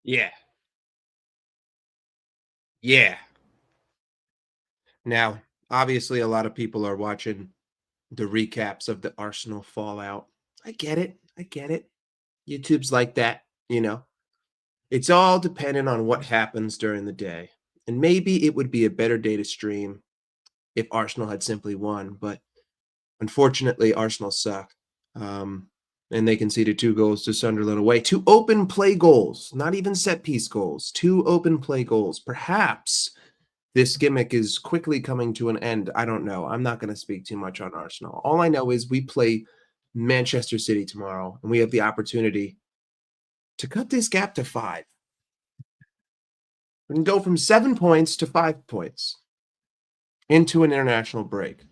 Yeah. Yeah. Now, obviously, a lot of people are watching the recaps of the Arsenal fallout. I get it. I get it. YouTube's like that, you know. It's all dependent on what happens during the day. And maybe it would be a better day to stream if Arsenal had simply won, but unfortunately, Arsenal suck. Um, and they conceded 2 goals to Sunderland away. 2 open play goals, not even set piece goals. 2 open play goals. Perhaps this gimmick is quickly coming to an end. I don't know. I'm not going to speak too much on Arsenal. All I know is we play Manchester City tomorrow, and we have the opportunity to cut this gap to 5. We can go from 7 points to 5 points into an international break.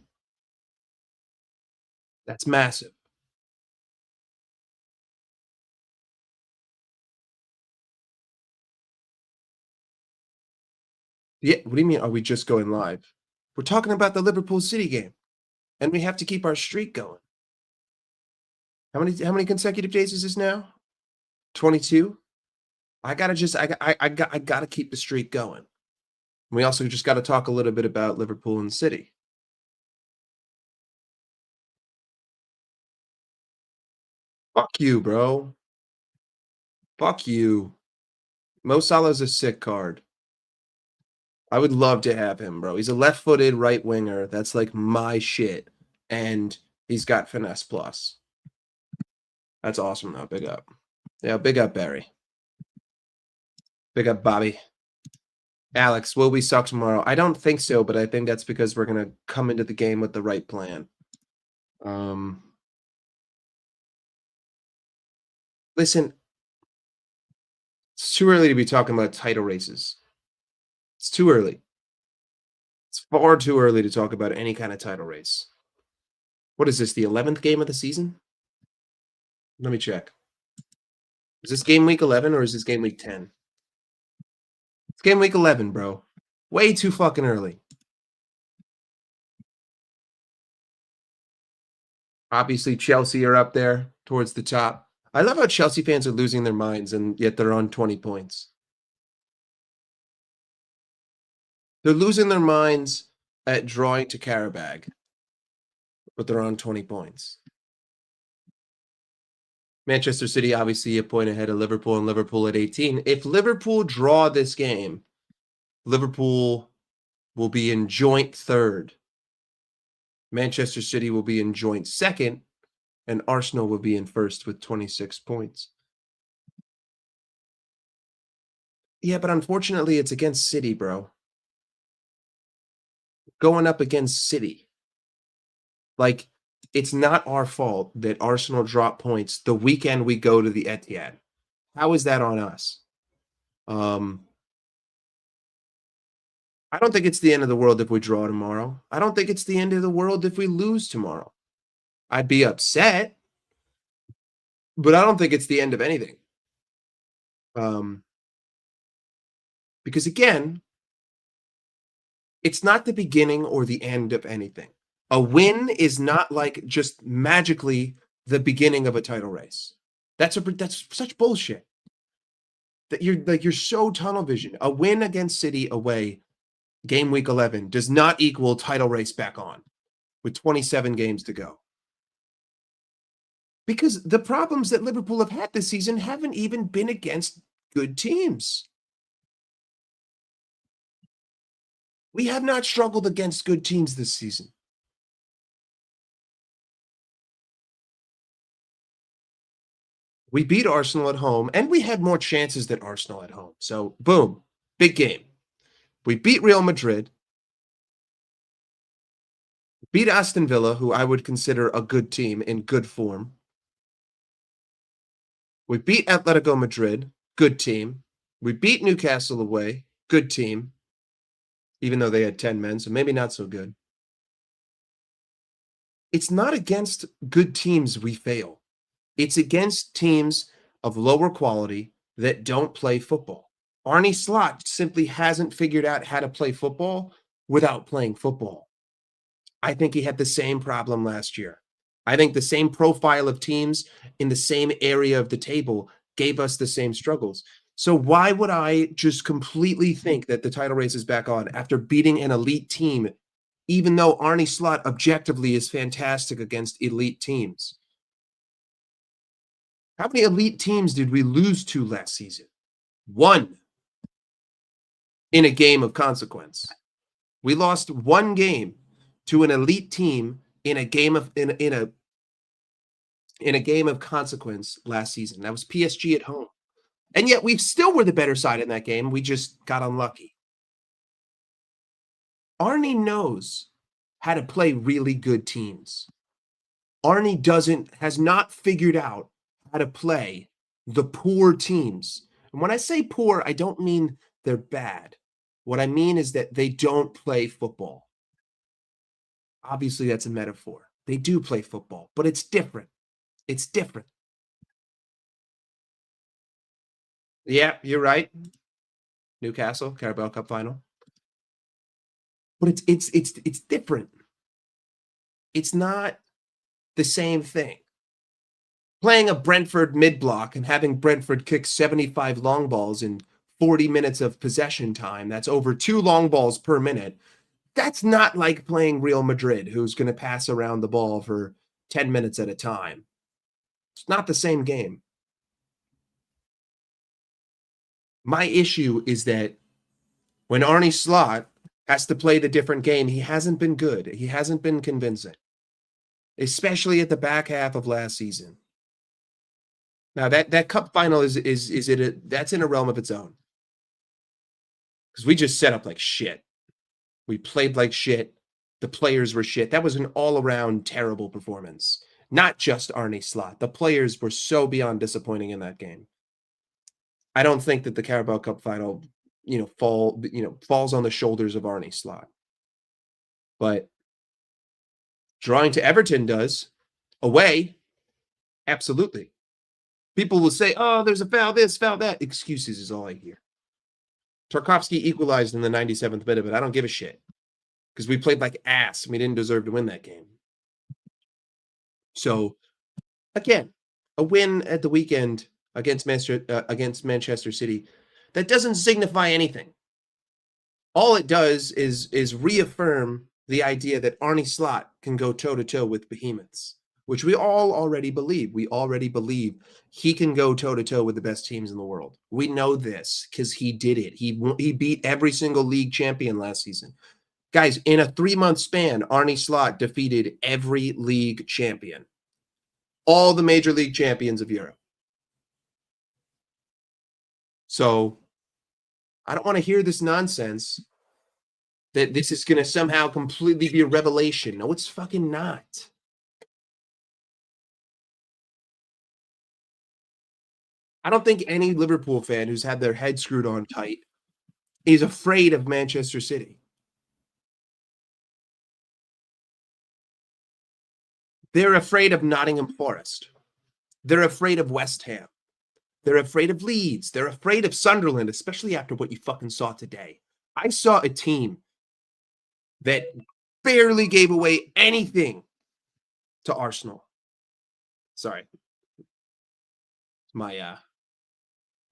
That's massive. Yeah, what do you mean? Are we just going live? We're talking about the Liverpool City game, and we have to keep our streak going. How many consecutive days is this now? 22. I gotta just I gotta keep the streak going. We also just got to talk a little bit about Liverpool and City. Fuck you, bro. Fuck you. Mo Salah's a sick card. I would love to have him, bro. He's a left-footed right winger. That's like my shit. And he's got finesse plus. That's awesome though. Big up. Yeah, big up Barry. Big up Bobby. Alex, will we suck tomorrow? I don't think so, but I think that's because we're gonna come into the game with the right plan. Um Listen, it's too early to be talking about title races. It's too early. It's far too early to talk about any kind of title race. What is this, the 11th game of the season? Let me check. Is this game week 11 or is this game week 10? It's game week 11, bro. Way too fucking early. Obviously, Chelsea are up there towards the top. I love how Chelsea fans are losing their minds and yet they're on 20 points. They're losing their minds at drawing to Karabag, but they're on 20 points. Manchester City, obviously, a point ahead of Liverpool, and Liverpool at 18. If Liverpool draw this game, Liverpool will be in joint third. Manchester City will be in joint second, and Arsenal will be in first with 26 points. Yeah, but unfortunately, it's against City, bro. Going up against City. Like, it's not our fault that Arsenal drop points the weekend we go to the Etihad. How is that on us? I don't think it's the end of the world if we draw tomorrow. I don't think it's the end of the world if we lose tomorrow. I'd be upset, but I don't think it's the end of anything. Um, because again, it's not the beginning or the end of anything. A win is not like just magically the beginning of a title race. That's such bullshit. That you're so tunnel vision. A win against City away, game week 11, does not equal title race back on with 27 games to go. Because the problems that Liverpool have had this season haven't even been against good teams. We have not struggled against good teams this season. We beat Arsenal at home, and we had more chances than Arsenal at home. So, boom, big game. We beat Real Madrid, beat Aston Villa, who I would consider a good team in good form. We beat Atletico Madrid, good team. We beat Newcastle away, good team, even though they had 10 men, so maybe not so good. It's not against good teams we fail. It's against teams of lower quality that don't play football. Arne Slot simply hasn't figured out how to play football without playing football. I think he had the same problem last year. I think the same profile of teams in the same area of the table gave us the same struggles. So why would I just completely think that the title race is back on after beating an elite team, even though Arne Slot objectively is fantastic against elite teams? How many elite teams did we lose to last season? One in a game of consequence. We lost one game to an elite team in a game of in a game of consequence last season. That was PSG at home. And yet we still were the better side in that game. We just got unlucky. Arne knows how to play really good teams. Arne has not figured out how to play the poor teams. And when I say poor, I don't mean they're bad. What I mean is that they don't play football. Obviously, that's a metaphor. They do play football, but it's different. It's different. Yeah, you're right. Newcastle, Carabao Cup final. But it's different. It's not the same thing. Playing a Brentford mid-block and having Brentford kick 75 long balls in 40 minutes of possession time, that's over 2 long balls per minute. That's not like playing Real Madrid, who's going to pass around the ball for 10 minutes at a time. It's not the same game. My issue is that when Arne Slot has to play the different game, he hasn't been good. He hasn't been convincing, especially at the back half of last season. Now that cup final that's in a realm of its own. Because we just set up like shit. We played like shit. The players were shit. That was an all-around terrible performance. Not just Arne Slot. The players were so beyond disappointing in that game. I don't think that the Carabao Cup final, falls on the shoulders of Arne Slot. But drawing to Everton does. Away, absolutely. People will say, oh, there's a foul this, foul that. Excuses is all I hear. Tarkowski equalized in the 97th minute, but I don't give a shit. Because we played like ass and we didn't deserve to win that game. So, again, a win at the weekend against Manchester City, that doesn't signify anything. All it does is reaffirm the idea that Arne Slot can go toe-to-toe with behemoths, which we all already believe. We already believe he can go toe-to-toe with the best teams in the world. We know this because he did it. He beat every single league champion last season. Guys, in a 3-month span, Arne Slot defeated every league champion. All the major league champions of Europe. So I don't want to hear this nonsense that this is going to somehow completely be a revelation. No, it's fucking not. I don't think any Liverpool fan who's had their head screwed on tight is afraid of Manchester City. They're afraid of Nottingham Forest. They're afraid of West Ham. They're afraid of Leeds. They're afraid of Sunderland, especially after what you fucking saw today. I saw a team that barely gave away anything to Arsenal. Sorry. My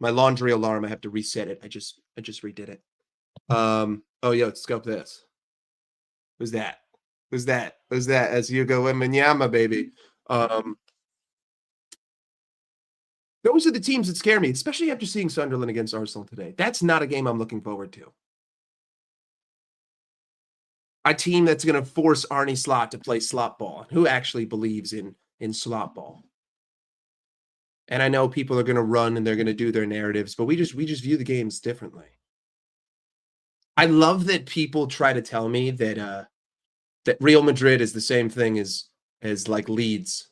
laundry alarm, I have to reset it. I just redid it. Oh, yo, scope this. Who's that? Who's that? Who's that? As Hugo Wembanyama, baby. Those are the teams that scare me, especially after seeing Sunderland against Arsenal today. That's not a game I'm looking forward to. A team that's going to force Arne Slot to play slot ball. Who actually believes in slot ball? And I know people are going to run and they're going to do their narratives, but we just view the games differently. I love that people try to tell me that that Real Madrid is the same thing as like Leeds.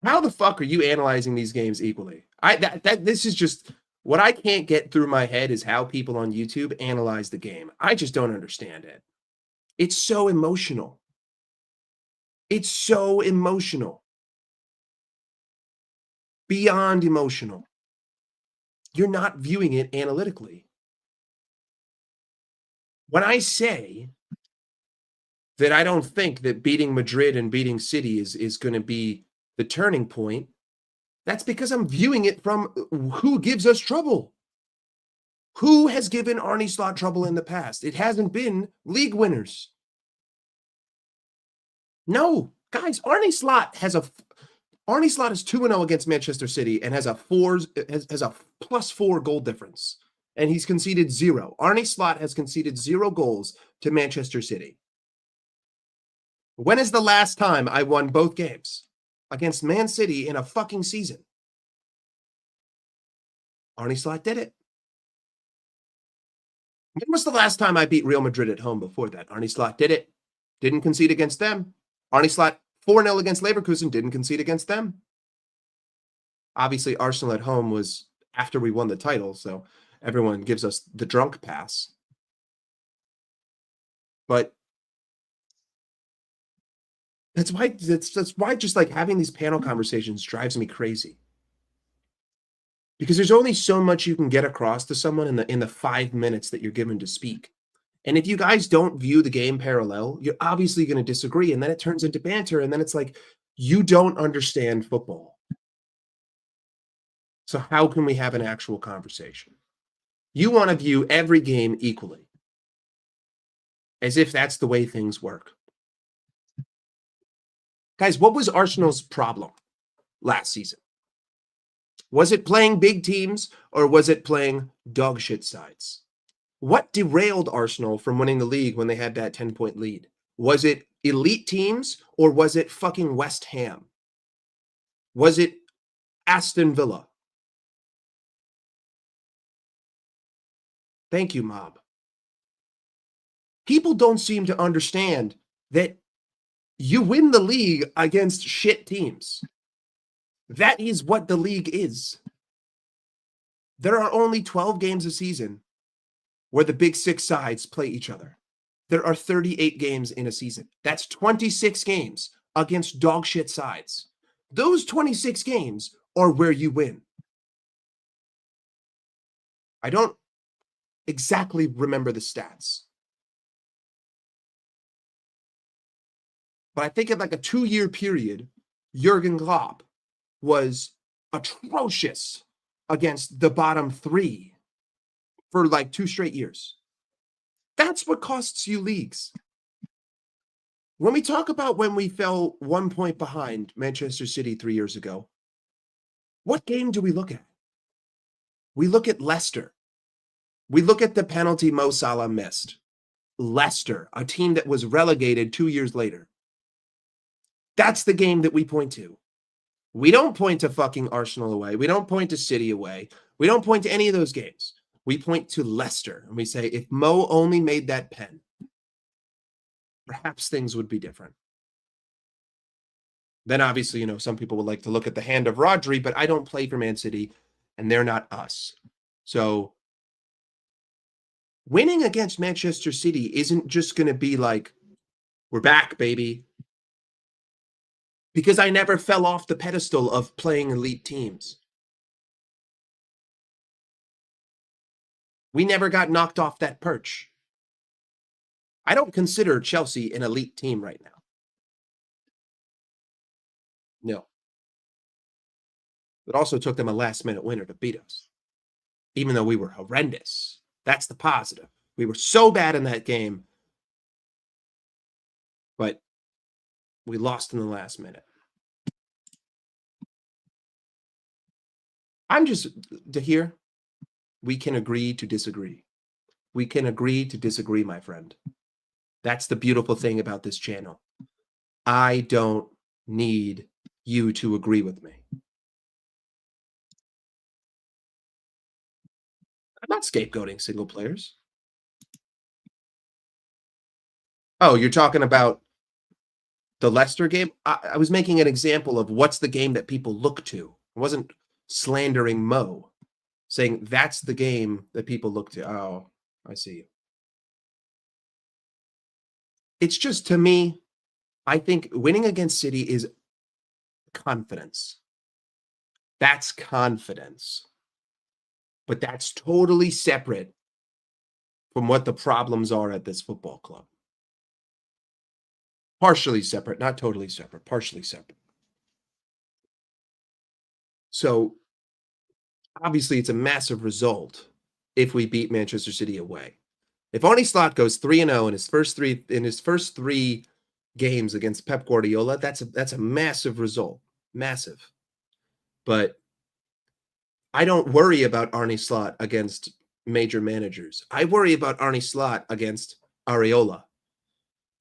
How the fuck are you analyzing these games equally? This is just what I can't get through my head is how people on YouTube analyze the game. I just don't understand it. It's so emotional. It's so emotional. Beyond emotional. You're not viewing it analytically. When I say that I don't think that beating Madrid and beating City is going to be the turning point, That's because I'm viewing it from who gives us trouble. Who has given Arne Slot trouble in the past? It hasn't been league winners. No, guys, Arne Slot is 2-0 against Manchester City and has a +4 goal difference. And he's conceded 0. Arne Slot has conceded 0 goals to Manchester City. When is the last time I won both games against Man City in a fucking season? Arne Slot did it. When was the last time I beat Real Madrid at home before that? Arne Slot did it. Didn't concede against them. Arne Slot 4-0 against Leverkusen, didn't concede against them. Obviously, Arsenal at home was after we won the title, so everyone gives us the drunk pass. But that's why just like having these panel conversations drives me crazy. Because there's only so much you can get across to someone in the 5 minutes that you're given to speak. And if you guys don't view the game parallel, you're obviously going to disagree. And then it turns into banter. And then it's like, you don't understand football. So how can we have an actual conversation? You want to view every game equally, as if that's the way things work. Guys, what was Arsenal's problem last season? Was it playing big teams or was it playing dog shit sides? What derailed Arsenal from winning the league when they had that 10-point lead? Was it elite teams or was it fucking West Ham? Was it Aston Villa? Thank you, Mob. People don't seem to understand that you win the league against shit teams. That is what the league is. There are only 12 games a season where the big 6 sides play each other. There are 38 games in a season. That's 26 games against dog shit sides. Those 26 games are where you win. I don't exactly remember the stats, but I think in like a 2-year period, Jurgen Klopp was atrocious against the bottom 3 for like 2 straight years. That's what costs you leagues. When we talk about when we fell 1 point behind Manchester City 3 years ago, what game do we look at? We look at Leicester. We look at the penalty Mo Salah missed. Leicester, a team that was relegated 2 years later. That's the game that we point to. We don't point to fucking Arsenal away. We don't point to City away. We don't point to any of those games. We point to Leicester and we say, if Mo only made that pen, perhaps things would be different. Then obviously, some people would like to look at the hand of Rodri, but I don't play for Man City and they're not us. So winning against Manchester City isn't just going to be like, we're back, baby. Because I never fell off the pedestal of playing elite teams. We never got knocked off that perch. I don't consider Chelsea an elite team right now. No. It also took them a last-minute winner to beat us, even though we were horrendous. That's the positive. We were so bad in that game, but we lost in the last minute. I'm just to hear, we can agree to disagree. We can agree to disagree, my friend. That's the beautiful thing about this channel. I don't need you to agree with me. I'm not scapegoating single players. Oh, you're talking about the Leicester game? I was making an example of what's the game that people look to. I wasn't slandering Mo, saying that's the game that people look to. Oh, I see you. It's just, to me, I think winning against City is confidence. That's confidence. But that's totally separate from what the problems are at this football club. Partially separate, not totally separate, partially separate. So obviously, it's a massive result if we beat Manchester City away. If Arne Slot goes 3-0 in his first 3 games against Pep Guardiola, that's a massive result. Massive. But I don't worry about Arne Slot against major managers. I worry about Arne Slot against Areola.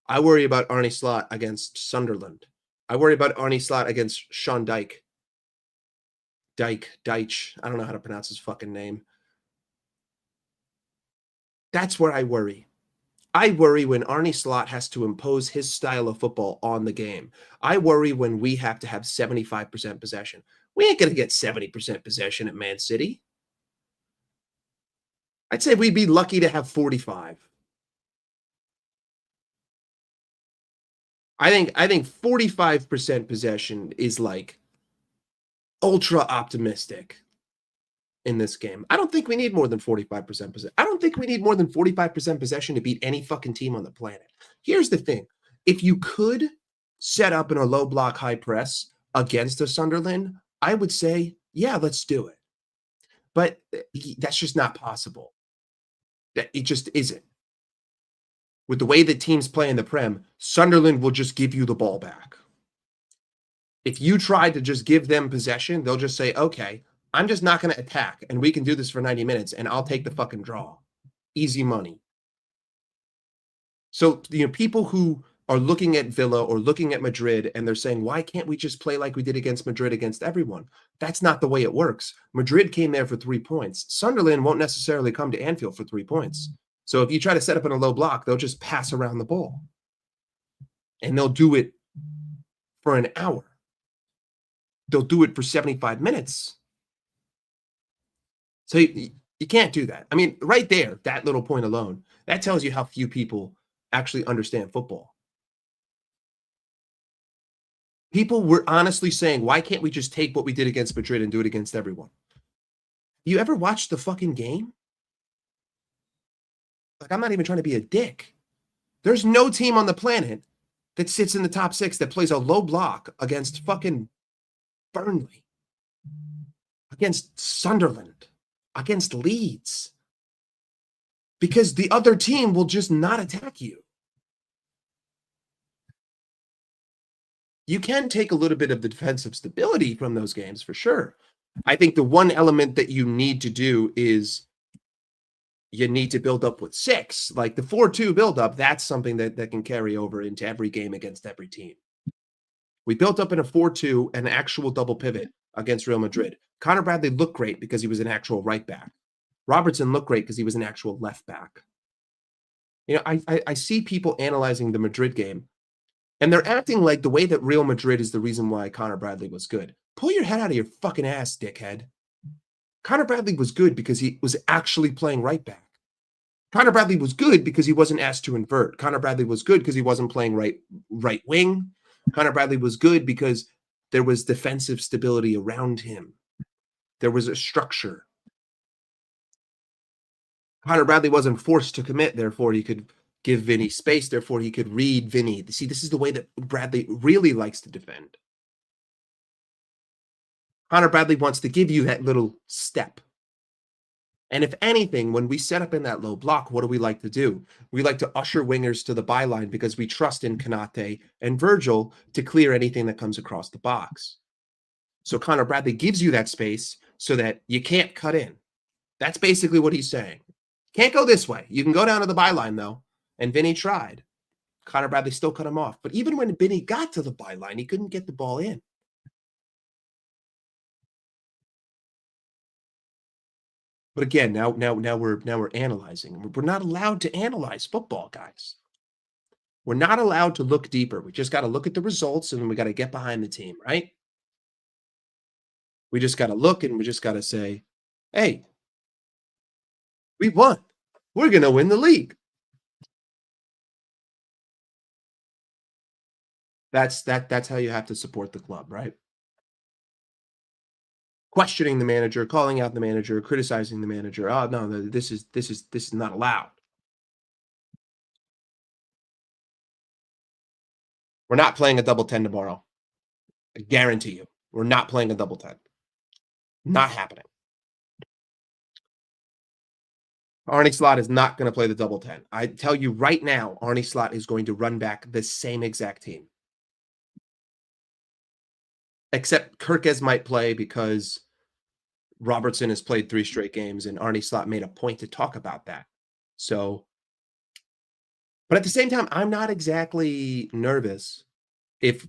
I worry about Arne Slot against Sunderland. I worry about Arne Slot against Sean Dyche. Deitch. I don't know how to pronounce his fucking name. That's where I worry. I worry when Arne Slot has to impose his style of football on the game. I worry when we have to have 75% possession. We ain't going to get 70% possession at Man City. I'd say we'd be lucky to have 45. I think 45% possession is like ultra optimistic in this game. I don't think we need more than 45% possession. I don't think we need more than 45% possession to beat any fucking team on the planet. Here's the thing. If you could set up in a low block high press against a Sunderland, I would say, yeah, let's do it. But that's just not possible. It just isn't. With the way that teams play in the Prem, Sunderland will just give you the ball back. If you try to just give them possession, they'll just say, okay, I'm just not going to attack, and we can do this for 90 minutes, and I'll take the fucking draw. Easy money. So, people who are looking at Villa or looking at Madrid, and they're saying, why can't we just play like we did against Madrid against everyone? That's not the way it works. Madrid came there for 3 points. Sunderland won't necessarily come to Anfield for 3 points. So if you try to set up in a low block, they'll just pass around the ball. And they'll do it for an hour. They'll do it for 75 minutes. So you can't do that. I mean, right there, that little point alone, that tells you how few people actually understand football. People were honestly saying, why can't we just take what we did against Madrid and do it against everyone? You ever watched the fucking game? Like, I'm not even trying to be a dick. There's no team on the planet that sits in the top 6 that plays a low block against fucking Burnley, against Sunderland, against Leeds, because the other team will just not attack you. You can take a little bit of the defensive stability from those games for sure. I think the one element that you need to do is you need to build up with 6. Like the 4-2 buildup, that's something that can carry over into every game against every team. We built up in a 4-2, an actual double pivot against Real Madrid. Connor Bradley looked great because he was an actual right back. Robertson looked great because he was an actual left back. I see people analyzing the Madrid game, and they're acting like the way that Real Madrid is the reason why Connor Bradley was good. Pull your head out of your fucking ass, dickhead. Connor Bradley was good because he was actually playing right back. Connor Bradley was good because he wasn't asked to invert. Connor Bradley was good because he wasn't playing right wing. Connor Bradley was good because there was defensive stability around him. There was a structure. Connor Bradley wasn't forced to commit, therefore he could give Vinny space, therefore he could read Vinny. See, this is the way that Bradley really likes to defend. Connor Bradley wants to give you that little step. And if anything, when we set up in that low block, what do we like to do? We like to usher wingers to the byline because we trust in Konate and Virgil to clear anything that comes across the box. So Connor Bradley gives you that space so that you can't cut in. That's basically what he's saying. Can't go this way. You can go down to the byline, though. And Vinny tried. Connor Bradley still cut him off. But even when Vinny got to the byline, he couldn't get the ball in. But again, now we're analyzing. We're not allowed to analyze football, guys. We're not allowed to look deeper. We just got to look at the results and we got to get behind the team, right? We just got to look and we just got to say, hey, we won. We're going to win the league. That's how you have to support the club, right? Questioning the manager, calling out the manager, criticizing the manager. Oh no, this is not allowed. We're not playing a double 10 tomorrow. I guarantee you. We're not playing a double 10. Not happening. Arnie Slot is not going to play the double 10. I tell you right now, Arnie Slot is going to run back the same exact team. Except Kirkes might play because Robertson has played 3 straight games, and Arnie Slot made a point to talk about that. So, but at the same time, I'm not exactly nervous if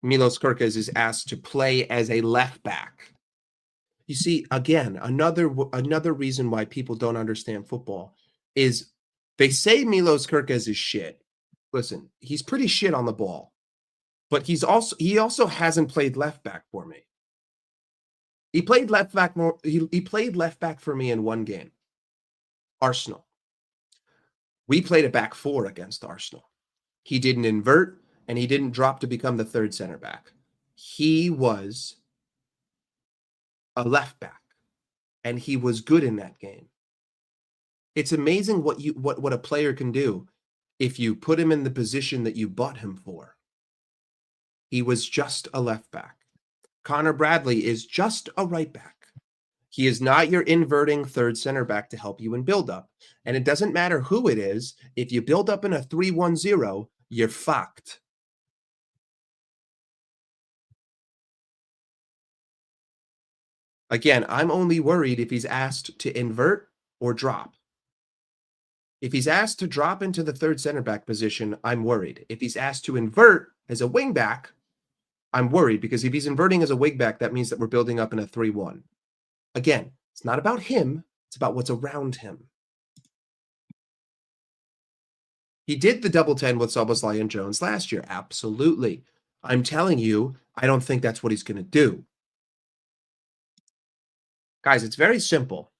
Milos Kerkez is asked to play as a left back. You see, again, another reason why people don't understand football is they say Milos Kerkez is shit. Listen, he's pretty shit on the ball, but he also hasn't played left back for me. He played left back more. He played left back for me in one game, Arsenal. We played a back 4 against Arsenal. He didn't invert and he didn't drop to become the third center back. He was a left back, and he was good in that game. It's amazing what a player can do if you put him in the position that you bought him for. He was just a left back. Connor Bradley is just a right back. He is not your inverting third center back to help you in build-up. And it doesn't matter who it is. If you build up in a 3-1-0, you're fucked. Again, I'm only worried if he's asked to invert or drop. If he's asked to drop into the third center back position, I'm worried. If he's asked to invert as a wing back, I'm worried, because if he's inverting as a wing back, that means that we're building up in a 3-1. Again, it's not about him. It's about what's around him. He did the double 10 with Szoboszlai and Jones last year. Absolutely. I'm telling you, I don't think that's what he's going to do. Guys, it's very simple.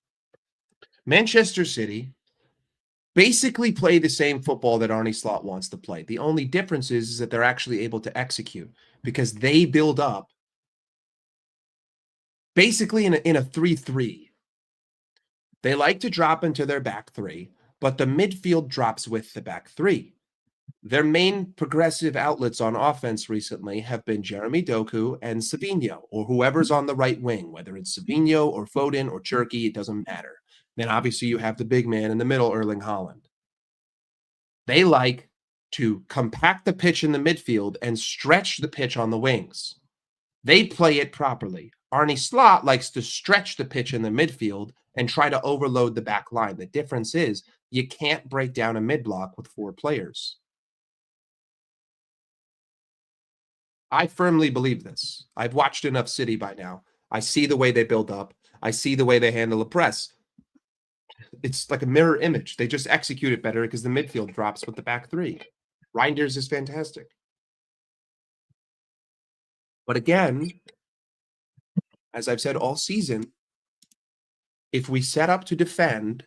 Manchester City basically play the same football that Arnie Slot wants to play. The only difference is that they're actually able to execute, because they build up basically in a 3-3. They like to drop into their back 3, but the midfield drops with the back 3. Their main progressive outlets on offense recently have been Jeremy Doku and Savinho, or whoever's on the right wing, whether it's Savinho or Foden or Cherki, it doesn't matter. Then obviously you have the big man in the middle, Erling Haaland. They like to compact the pitch in the midfield and stretch the pitch on the wings. They play it properly. Arnie Slot likes to stretch the pitch in the midfield and try to overload the back line. The difference is you can't break down a mid block with 4 players. I firmly believe this. I've watched enough City by now. I see the way they build up. I see the way they handle a press. It's like a mirror image. They just execute it better because the midfield drops with the back 3. Reinders is fantastic. But again, as I've said all season, if we set up to defend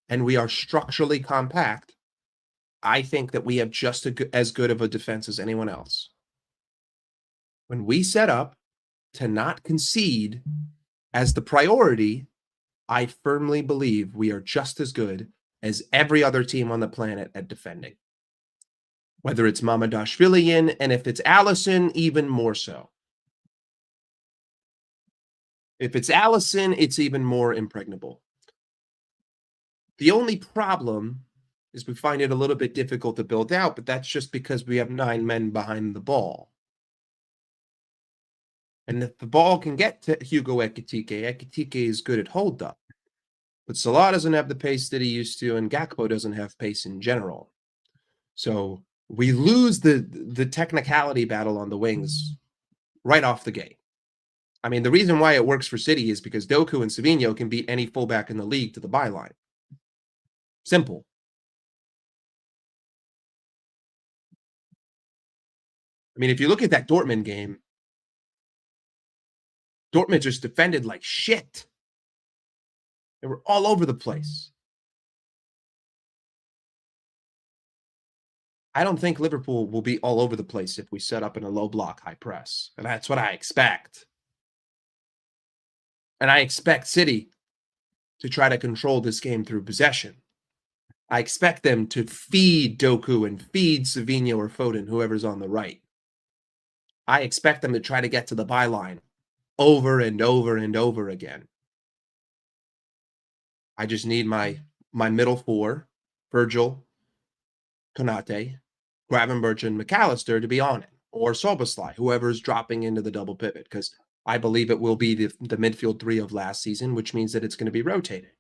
and we are structurally compact, I think that we have just as good of a defense as anyone else. When we set up to not concede as the priority, I firmly believe we are just as good as every other team on the planet at defending. Whether it's Mamadashvili, and if it's Allison, even more so. If it's Allison, it's even more impregnable. The only problem is we find it a little bit difficult to build out, but that's just because we have 9 men behind the ball. And if the ball can get to Hugo Ekitike is good at hold up. But Salah doesn't have the pace that he used to, and Gakpo doesn't have pace in general. So we lose the technicality battle on the wings right off the gate. I mean, the reason why it works for City is because Doku and Savinho can beat any fullback in the league to the byline. Simple. I mean, if you look at that Dortmund game, Dortmund just defended like shit. They were all over the place. I don't think Liverpool will be all over the place if we set up in a low block high press. And that's what I expect. And I expect City to try to control this game through possession. I expect them to feed Doku and feed Savinho or Foden, whoever's on the right. I expect them to try to get to the byline over and over and over again. I just need my middle four, Virgil, Konate, Gravenberch, and McAllister to be on it, or Soboslai, whoever's dropping into the double pivot, because I believe it will be the midfield three of last season, which means that it's going to be rotated.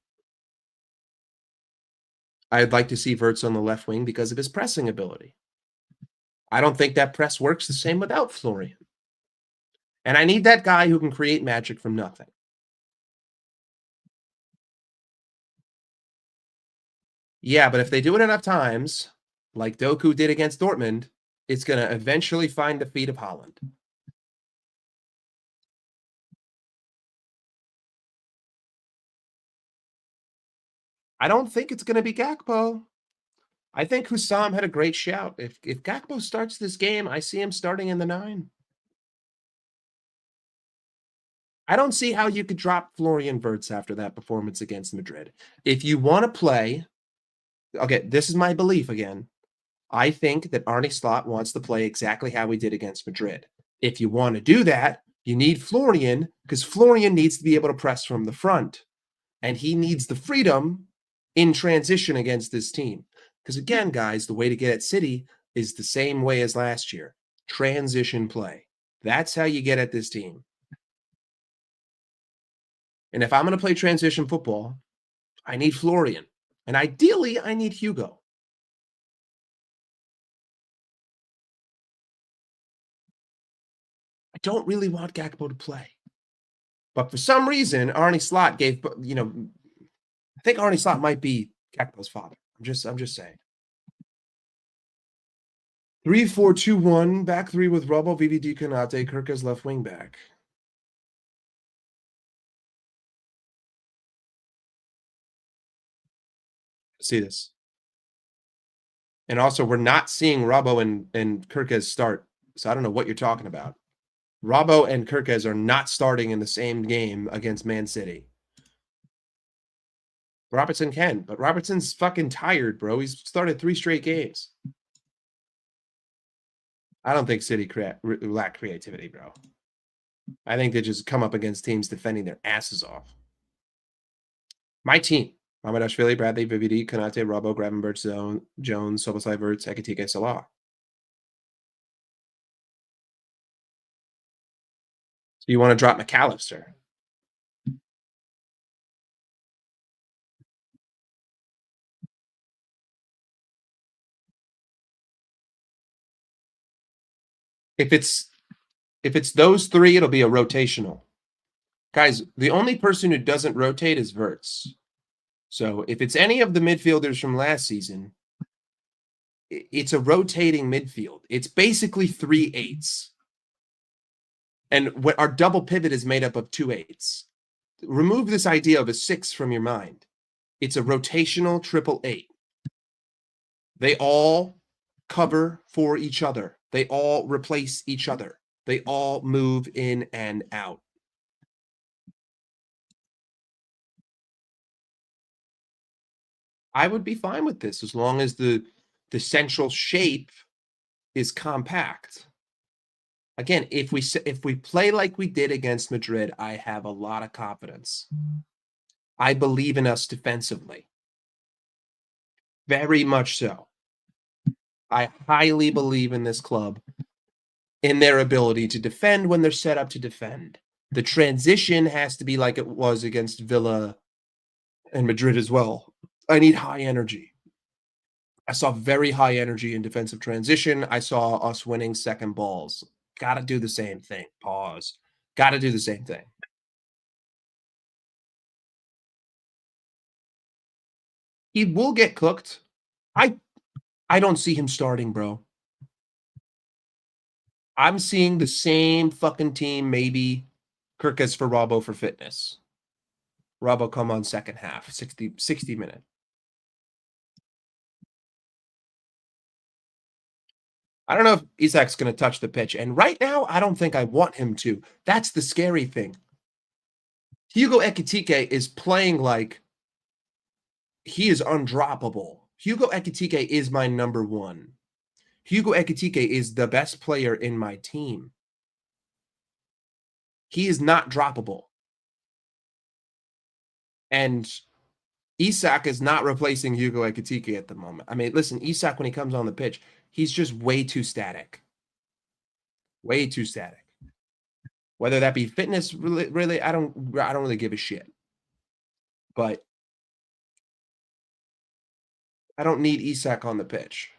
I'd like to see Wirtz on the left wing because of his pressing ability. I don't think that press works the same without Florian. And I need that guy who can create magic from nothing. Yeah, but if they do it enough times, like Doku did against Dortmund, it's going to eventually find the feet of Holland. I don't think it's going to be Gakpo. I think Hussam had a great shout. If Gakpo starts this game, I see him starting in the 9. I don't see how you could drop Florian Wirtz after that performance against Madrid. If you want to play, okay, this is my belief again. I think that Arne Slot wants to play exactly how he did against Madrid. If you want to do that, you need Florian, because Florian needs to be able to press from the front. And he needs the freedom in transition against this team. Because again, guys, the way to get at City is the same way as last year. Transition play. That's how you get at this team. And if I'm going to play transition football, I need Florian. And ideally, I need Hugo. I don't really want Gakpo to play. But for some reason, Arne Slot gave, I think Arne Slot might be Gakpo's father. I'm just saying. 3-4-2-1, back three with Robbo, VVD, Konate, Kirka's left wing back. See this. And also, we're not seeing Robbo and Kirkez start. So I don't know what you're talking about. Robbo and Kirkez are not starting in the same game against Man City. Robertson can, but Robertson's fucking tired, bro. He's started 3 straight games. I don't think City lack creativity, bro. I think they just come up against teams defending their asses off. My team. Mamadashvili, Bradley, VVD, Konate, Robbo, Gravenberch, Jones, Soboslai, Wirtz, Ekitike, Salah. So you want to drop McAllister. If it's those 3, it'll be a rotational. Guys, the only person who doesn't rotate is Wirtz. So if it's any of the midfielders from last season, it's a rotating midfield. It's basically 3 8s. And what our double pivot is made up of 2 8s. Remove this idea of a 6 from your mind. It's a rotational 888. They all cover for each other. They all replace each other. They all move in and out. I would be fine with this as long as the central shape is compact. Again, if we play like we did against Madrid, I have a lot of confidence. I believe in us defensively. Very much so. I highly believe in this club, in their ability to defend when they're set up to defend. The transition has to be like it was against Villa and Madrid as well. I need high energy. I saw very high energy in defensive transition. I saw us winning second balls. Got to do the same thing. Pause. Got to do the same thing. He will get cooked. I don't see him starting, bro. I'm seeing the same fucking team, maybe Kirkus for Robbo for fitness. Robbo come on second half, 60 minute. I don't know if Isak's going to touch the pitch. And right now, I don't think I want him to. That's the scary thing. Hugo Ekitike is playing like he is undroppable. Hugo Ekitike is my number 1. Hugo Ekitike is the best player in my team. He is not droppable. And Isak is not replacing Hugo Ekitike at the moment. I mean, listen, Isak, when he comes on the pitch, he's just way too static. Way too static. Whether that be fitness, really, I don't really give a shit. But I don't need Isak on the pitch.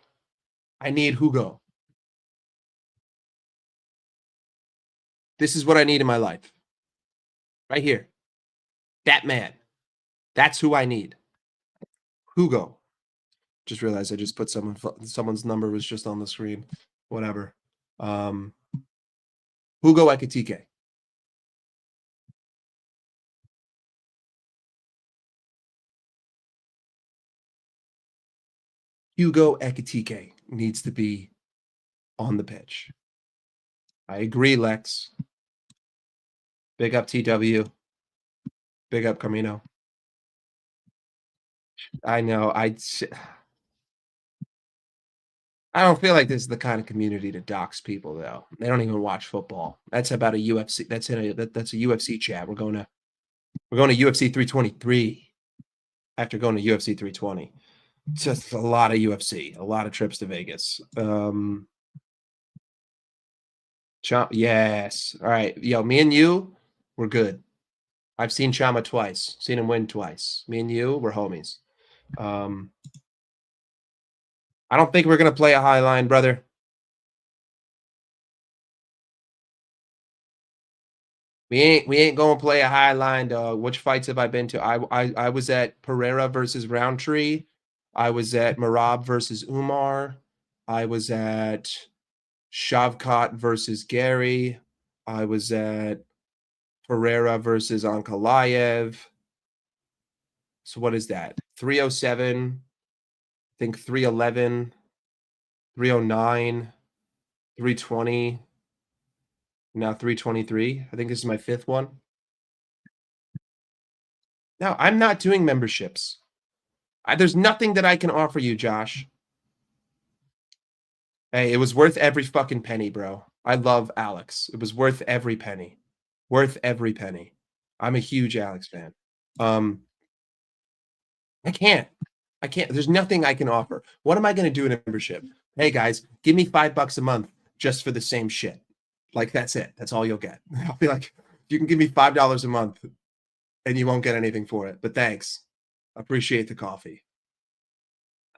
I need Hugo. This is what I need in my life. Right here. That man. That's who I need. Hugo. Just realized I just put someone's number was just on the screen. Whatever. Hugo Ekitike. Hugo Ekitike needs to be on the pitch. I agree, Lex. Big up TW. Big up Camino. I know. I don't feel like this is the kind of community to dox people, though. They don't even watch football. That's about a UFC. That's a UFC chat. We're going to UFC 323 after going to UFC 320. Just a lot of UFC, a lot of trips to Vegas. Yes. All right. Yo, me and you, we're good. I've seen Chama twice. Seen him win twice. Me and you, we're homies. I don't think we're gonna play a high line, brother. We ain't gonna play a high line, dog. Which fights have I been to? I was at Pereira versus Roundtree. I was at Marab versus Umar. I was at Shavkat versus Gary. I was at Pereira versus Ankalaev. So what is that? 307, I think 311, 309, 320, now 323. I think this is my fifth one. No, I'm not doing memberships. There's nothing that I can offer you, Josh. Hey, it was worth every fucking penny, bro. I love Alex. It was worth every penny. Worth every penny. I'm a huge Alex fan. I can't. There's nothing I can offer. What am I going to do in a membership? Hey, guys, give me $5 a month just for the same shit. Like, that's it. That's all you'll get. I'll be like, you can give me $5 a month and you won't get anything for it. But thanks. Appreciate the coffee.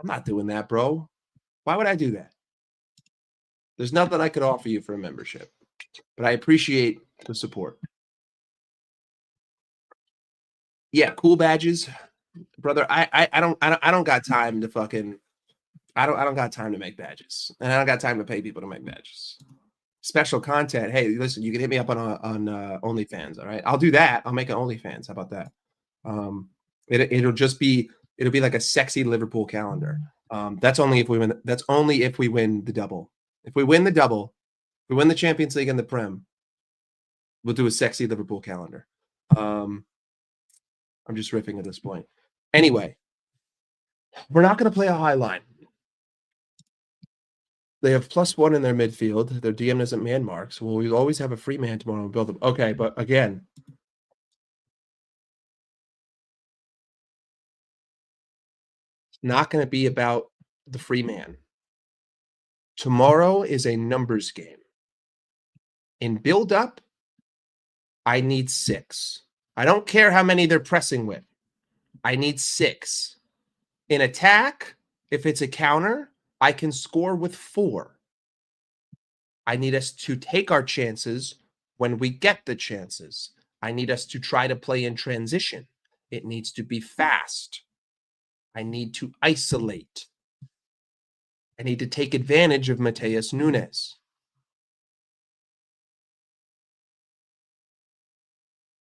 I'm not doing that, bro. Why would I do that? There's nothing I could offer you for a membership. But I appreciate the support. Yeah, cool badges. Brother, I don't got time to fucking I don't got time to make badges. And I don't got time to pay people to make badges. Special content. Hey, listen, you can hit me up on OnlyFans, all right? I'll do that. I'll make an OnlyFans. How about that? It'll be like a sexy Liverpool calendar. That's only if we win. That's only if we win the double. If we win the double, if we win the Champions League and the Prem, we'll do a sexy Liverpool calendar. I'm just riffing at this point. Anyway, we're not going to play a high line. They have +1 in their midfield. Their DM doesn't man marks. Well, we always have a free man tomorrow and build them. Okay, but again, it's not going to be about the free man. Tomorrow is a numbers game. In build-up, I need 6. I don't care how many they're pressing with. I need 6. In attack, if it's a counter, I can score with 4. I need us to take our chances when we get the chances. I need us to try to play in transition. It needs to be fast. I need to isolate. I need to take advantage of Mateus Nunes.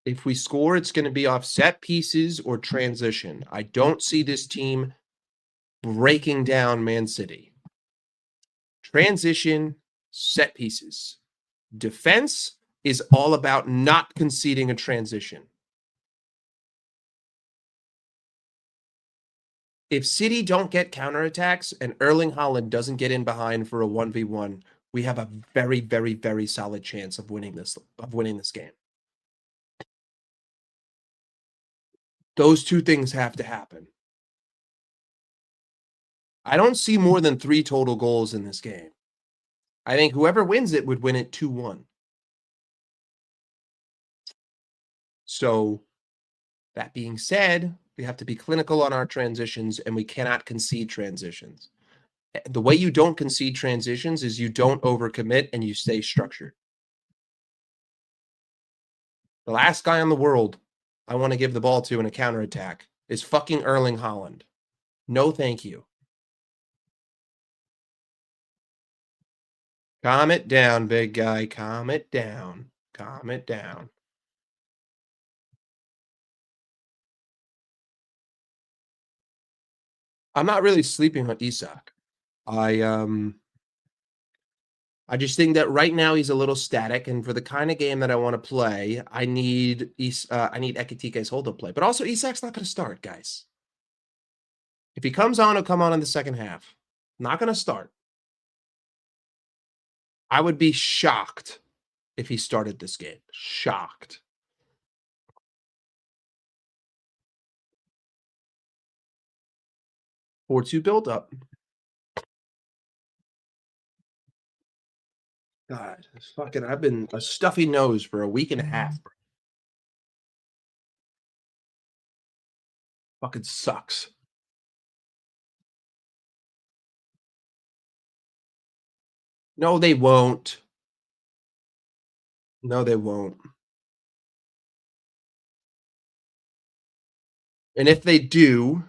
If we score, it's going to be off set pieces or transition. I don't see this team breaking down Man City. Transition, set pieces. Defense is all about not conceding a transition. If City don't get counterattacks and Erling Haaland doesn't get in behind for a 1v1, we have a very, very, very solid chance of winning this game. Those two things have to happen. I don't see more than 3 total goals in this game. I think whoever wins it would win it 2-1. So, that being said, we have to be clinical on our transitions, and we cannot concede transitions. The way you don't concede transitions is you don't overcommit and you stay structured. The last guy in the world I want to give the ball to in a counterattack is fucking Erling Haaland. No, thank you. Calm it down, big guy. Calm it down. Calm it down. I'm not really sleeping on Isak. I just think that right now he's a little static, and for the kind of game that I want to play, I need Ekitike's hold-up play. But also, Isak's not going to start, guys. If he comes on, he'll come on in the second half. Not going to start. I would be shocked if he started this game. Shocked. 4-2 build-up. God, I've been a stuffy nose for a week and a half. Fucking sucks. No, they won't. No, they won't. And if they do,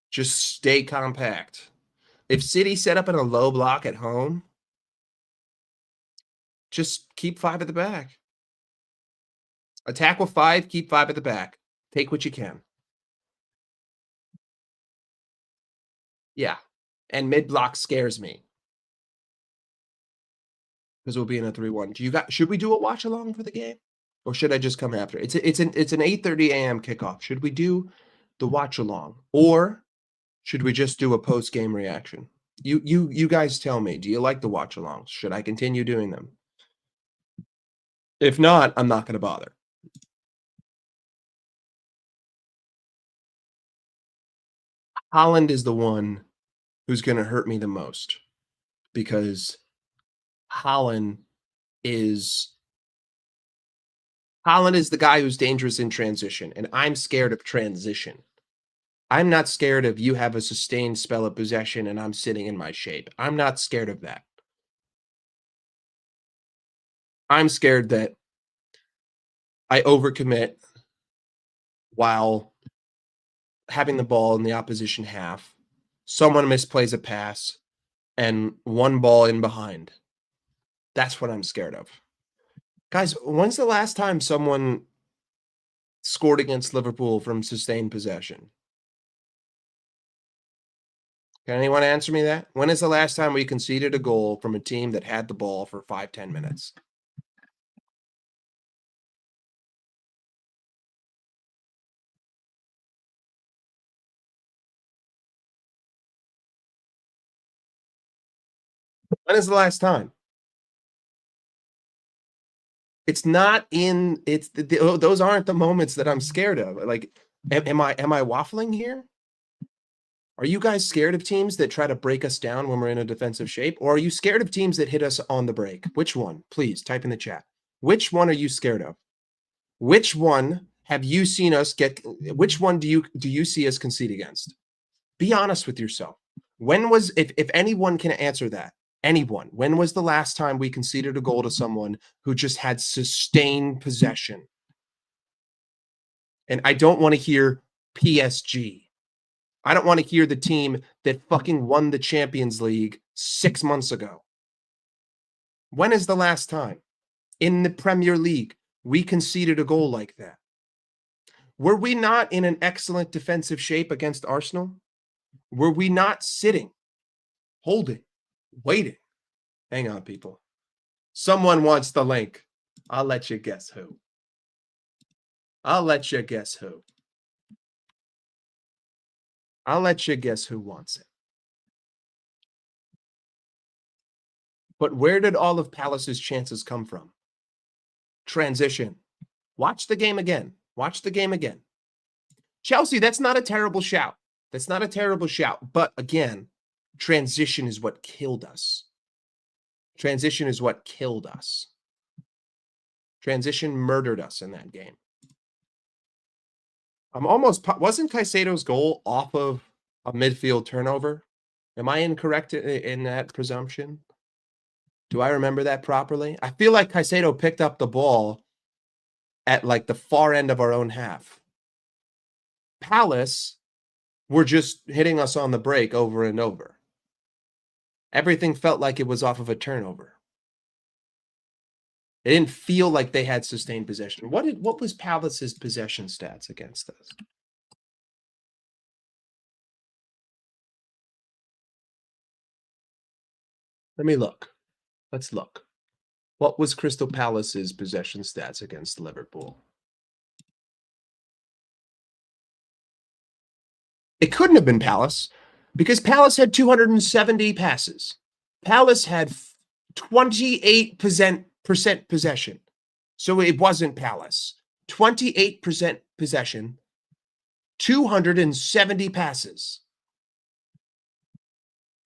just stay compact. If City set up in a low block at home, just keep 5 at the back. Attack with 5, keep 5 at the back. Take what you can. Yeah. And mid block scares me. Because we'll be in a 3-1. Should we do a watch along for the game? Or should I just come after? It's an 8:30 a.m. kickoff. Should we do the watch along? Or should we just do a post-game reaction? You guys tell me. Do you like the watch alongs? Should I continue doing them? If not, I'm not going to bother. Haaland is the one who's going to hurt me the most because Haaland is the guy who's dangerous in transition, and I'm scared of transition. I'm not scared of you have a sustained spell of possession and I'm sitting in my shape. I'm not scared of that. I'm scared that I overcommit while having the ball in the opposition half. Someone misplays a pass and one ball in behind. That's what I'm scared of. Guys, when's the last time someone scored against Liverpool from sustained possession? Can anyone answer me that? When is the last time we conceded a goal from a team that had the ball for 5-10 minutes? When is the last time? It's not in. Those aren't the moments that I'm scared of. Like, am I waffling here? Are you guys scared of teams that try to break us down when we're in a defensive shape? Or are you scared of teams that hit us on the break? Which one? Please type in the chat. Which one are you scared of? Which one have you seen us get? Which one do you see us concede against? Be honest with yourself. When was, if anyone can answer that, anyone, when was the last time we conceded a goal to someone who just had sustained possession? And I don't want to hear PSG. I don't want to hear the team that fucking won the Champions League 6 months ago. When is the last time in the Premier League we conceded a goal like that? Were we not in an excellent defensive shape against Arsenal? Were we not sitting, holding, waiting? Hang on, people. Someone wants the link. I'll let you guess who. I'll let you guess who. I'll let you guess who wants it. But where did all of Palace's chances come from? Transition. Watch the game again. Watch the game again. Chelsea, that's not a terrible shout. That's not a terrible shout. But again, transition is what killed us. Transition is what killed us. Transition murdered us in that game. I'm almost, wasn't Caicedo's goal off of a midfield turnover? Am I incorrect in that presumption? Do I remember that properly? I feel like Caicedo picked up the ball at like the far end of our own half. Palace were just hitting us on the break over and over. Everything felt like it was off of a turnover. It didn't feel like they had sustained possession. What was Palace's possession stats against us? Let me look. Let's look. What was Crystal Palace's possession stats against Liverpool? It couldn't have been Palace because Palace had 270 passes. Palace had 28% possession. So it wasn't Palace. 28% possession, 270 passes.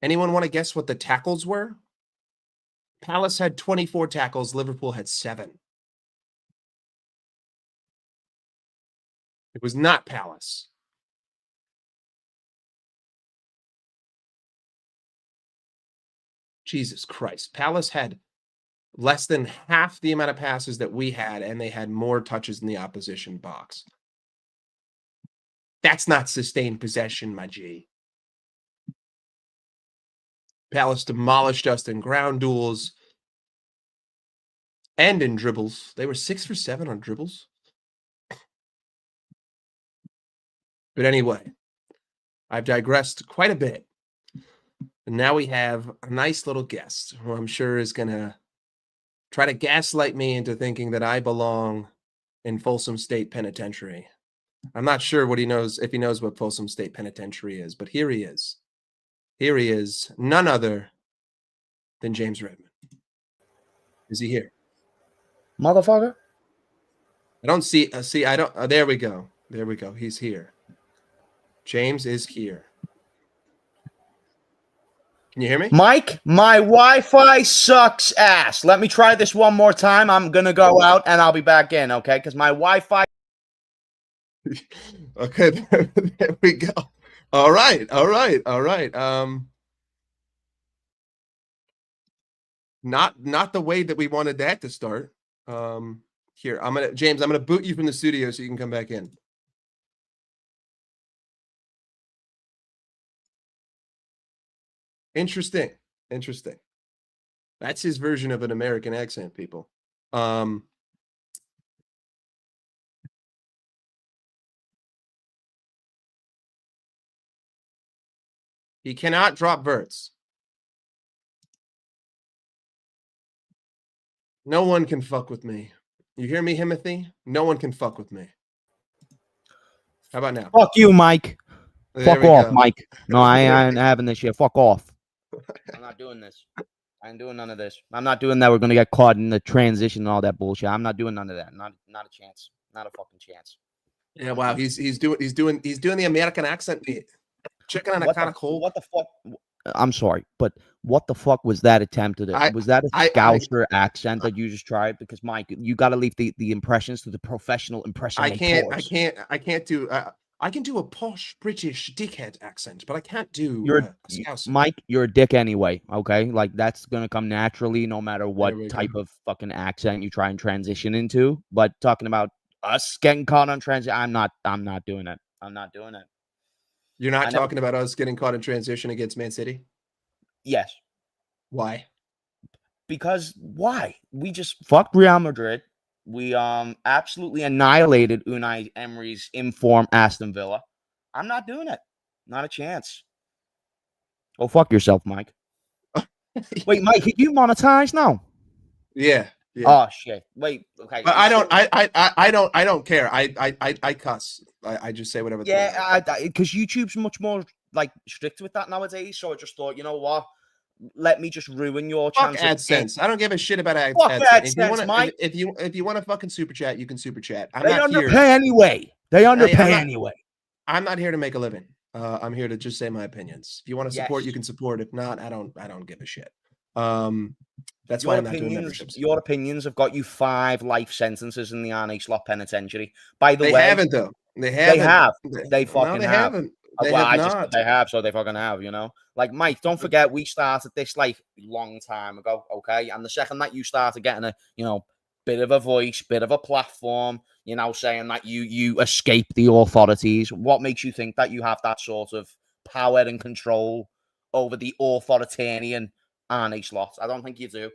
Anyone want to guess what the tackles were? Palace had 24 tackles. Liverpool had 7. It was not Palace. Jesus Christ. Palace had less than half the amount of passes that we had, and they had more touches in the opposition box. That's not sustained possession, my G. Palace demolished us in ground duels and in dribbles. They were 6 for 7 on dribbles. But anyway, I've digressed quite a bit. And now we have a nice little guest who I'm sure is going to try to gaslight me into thinking that I belong in Folsom State Penitentiary. I'm not sure what he knows, if he knows what Folsom State Penitentiary is, but here he is. Here he is, none other than James Redmond. Is he here? Motherfucker? I don't see, I don't, there we go. There we go. He's here. James is here. Can you hear me? Mike, my Wi-Fi sucks ass. Let me try this one more time. I'm going to go out and I'll be back in, okay? Because my Wi-Fi... Okay, there we go. All right. Not the way that we wanted that to start. Here, James, I'm gonna boot you from the studio so you can come back in. Interesting. That's his version of an American accent, people. He cannot drop verts. No one can fuck with me. You hear me, Himothy? No one can fuck with me. How about now? Fuck you, Mike. Fuck off, Mike. No, I ain't having this shit. Fuck off. I'm not doing this. I ain't doing none of this. I'm not doing that. We're gonna get caught in the transition and all that bullshit. I'm not doing none of that. Not a chance. Not a fucking chance. Yeah, wow. He's doing the American accent. Chicken on a kind of cold. What the fuck? I'm sorry, but what the fuck was that attempt at it? Was that a Scouser accent that you just tried? Because Mike, you got to leave the impressions to the professional impression. I can't do. I can do a posh British dickhead accent, but I can't do Scouser. Mike, you're a dick anyway. Okay, like that's gonna come naturally, no matter what type of fucking accent you try and transition into. But talking about us getting caught on transition, I'm not doing it. I'm not doing it. You're not talking about us getting caught in transition against Man City? Yes. Why? Because why? We just fucked Real Madrid. We absolutely annihilated Unai Emery's informed Aston Villa. I'm not doing it. Not a chance. Go fuck yourself, Mike. Wait, Mike, can you monetize now? Yeah. Oh shit. Wait. Okay. But I don't care. I cuss. I just say whatever. Yeah, because YouTube's much more like strict with that nowadays. So I just thought, you know what? Let me just ruin your chance. AdSense. I don't give a shit about AdSense. If you want to fucking super chat, you can super chat. They underpay anyway. I'm not here to make a living. I'm here to just say my opinions. If you want to support, you Yes. can support. If not, I don't give a shit. That's why I'm not doing memberships. Your opinions have got you 5 life sentences in the RNA slot penitentiary. By the They way, haven't though. They they haven't. have. They No, fucking they have. haven't. They Well, have I just said not. they have, so they fucking have, you know? Like, Mike, don't forget we started this, like, long time ago, okay? And the second that you started getting a, bit of a voice, bit of a platform, saying that you escape the authorities, what makes you think that you have that sort of power and control over the authoritarian RNA slot? I don't think you do.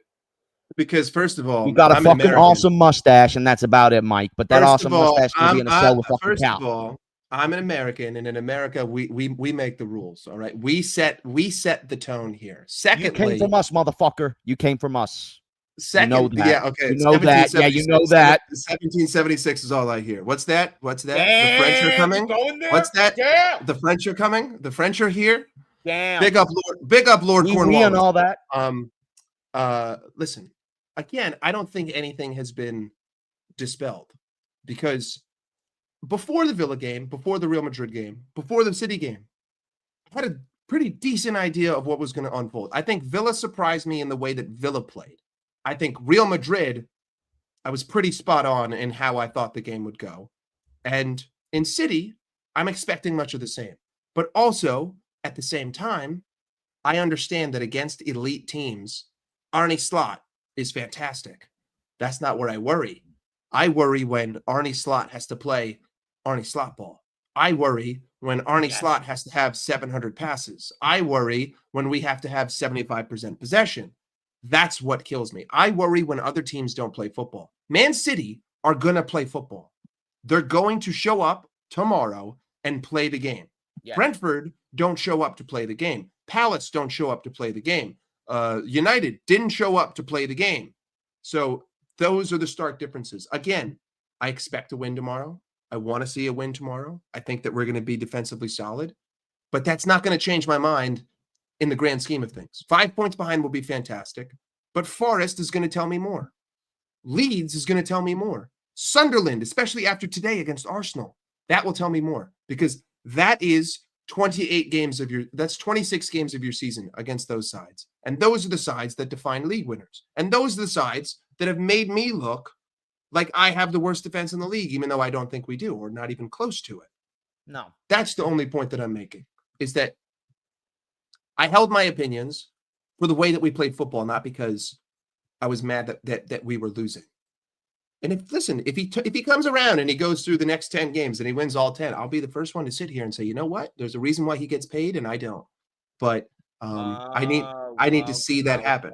Because first of You all, got a I'm an fucking American. awesome mustache, and that's about it, Mike. But that First of awesome all, mustache can be in a cell with fucking first cow. of all, I'm an American, and in America, we make the rules. All right, we set the tone here. You came Secondly, from us, motherfucker. You came from us. You know second, that. yeah, okay, You know that. Yeah, you know that. 1776 is all I hear. What's that? What's that? The French are Damn, you coming. going there? What's that? Damn. The French are coming. The French are here. Damn. Big up, Lord We and Cornwallis. all that. Listen, again, I don't think anything has been dispelled because before the Villa game, before the Real Madrid game, before the City game, I had a pretty decent idea of what was going to unfold. I think Villa surprised me in the way that Villa played. I think Real Madrid, I was pretty spot on in how I thought the game would go. And in City, I'm expecting much of the same. But also, at the same time, I understand that against elite teams, Arne Slot is fantastic. That's not where I worry. I worry when Arne Slot has to play Arne Slot ball. I worry when Arne Slot has to have 700 passes. I worry when we have to have 75% possession. That's what kills me. I worry when other teams don't play football. Man City are going to play football. They're going to show up tomorrow and play the game. Yeah. Brentford don't show up to play the game. Palace don't show up to play the game. United didn't show up to play the game. So those are the stark differences. Again, I expect a win tomorrow. I want to see a win tomorrow. I think that we're going to be defensively solid, but that's not going to change my mind in the grand scheme of things. 5 points behind will be fantastic, but Forest is going to tell me more. Leeds is going to tell me more. Sunderland, especially after today against Arsenal, that will tell me more because that is 26 games of your season against those sides. And those are the sides that define league winners. And those are the sides that have made me look like I have the worst defense in the league, even though I don't think we do, or not even close to it. No. That's the only point that I'm making, is that I held my opinions for the way that we played football, not because I was mad that we were losing. And if he comes around and he goes through the next 10 games and he wins all 10, I'll be the first one to sit here and say, you know what? There's a reason why he gets paid and I don't. But I need to see that happen.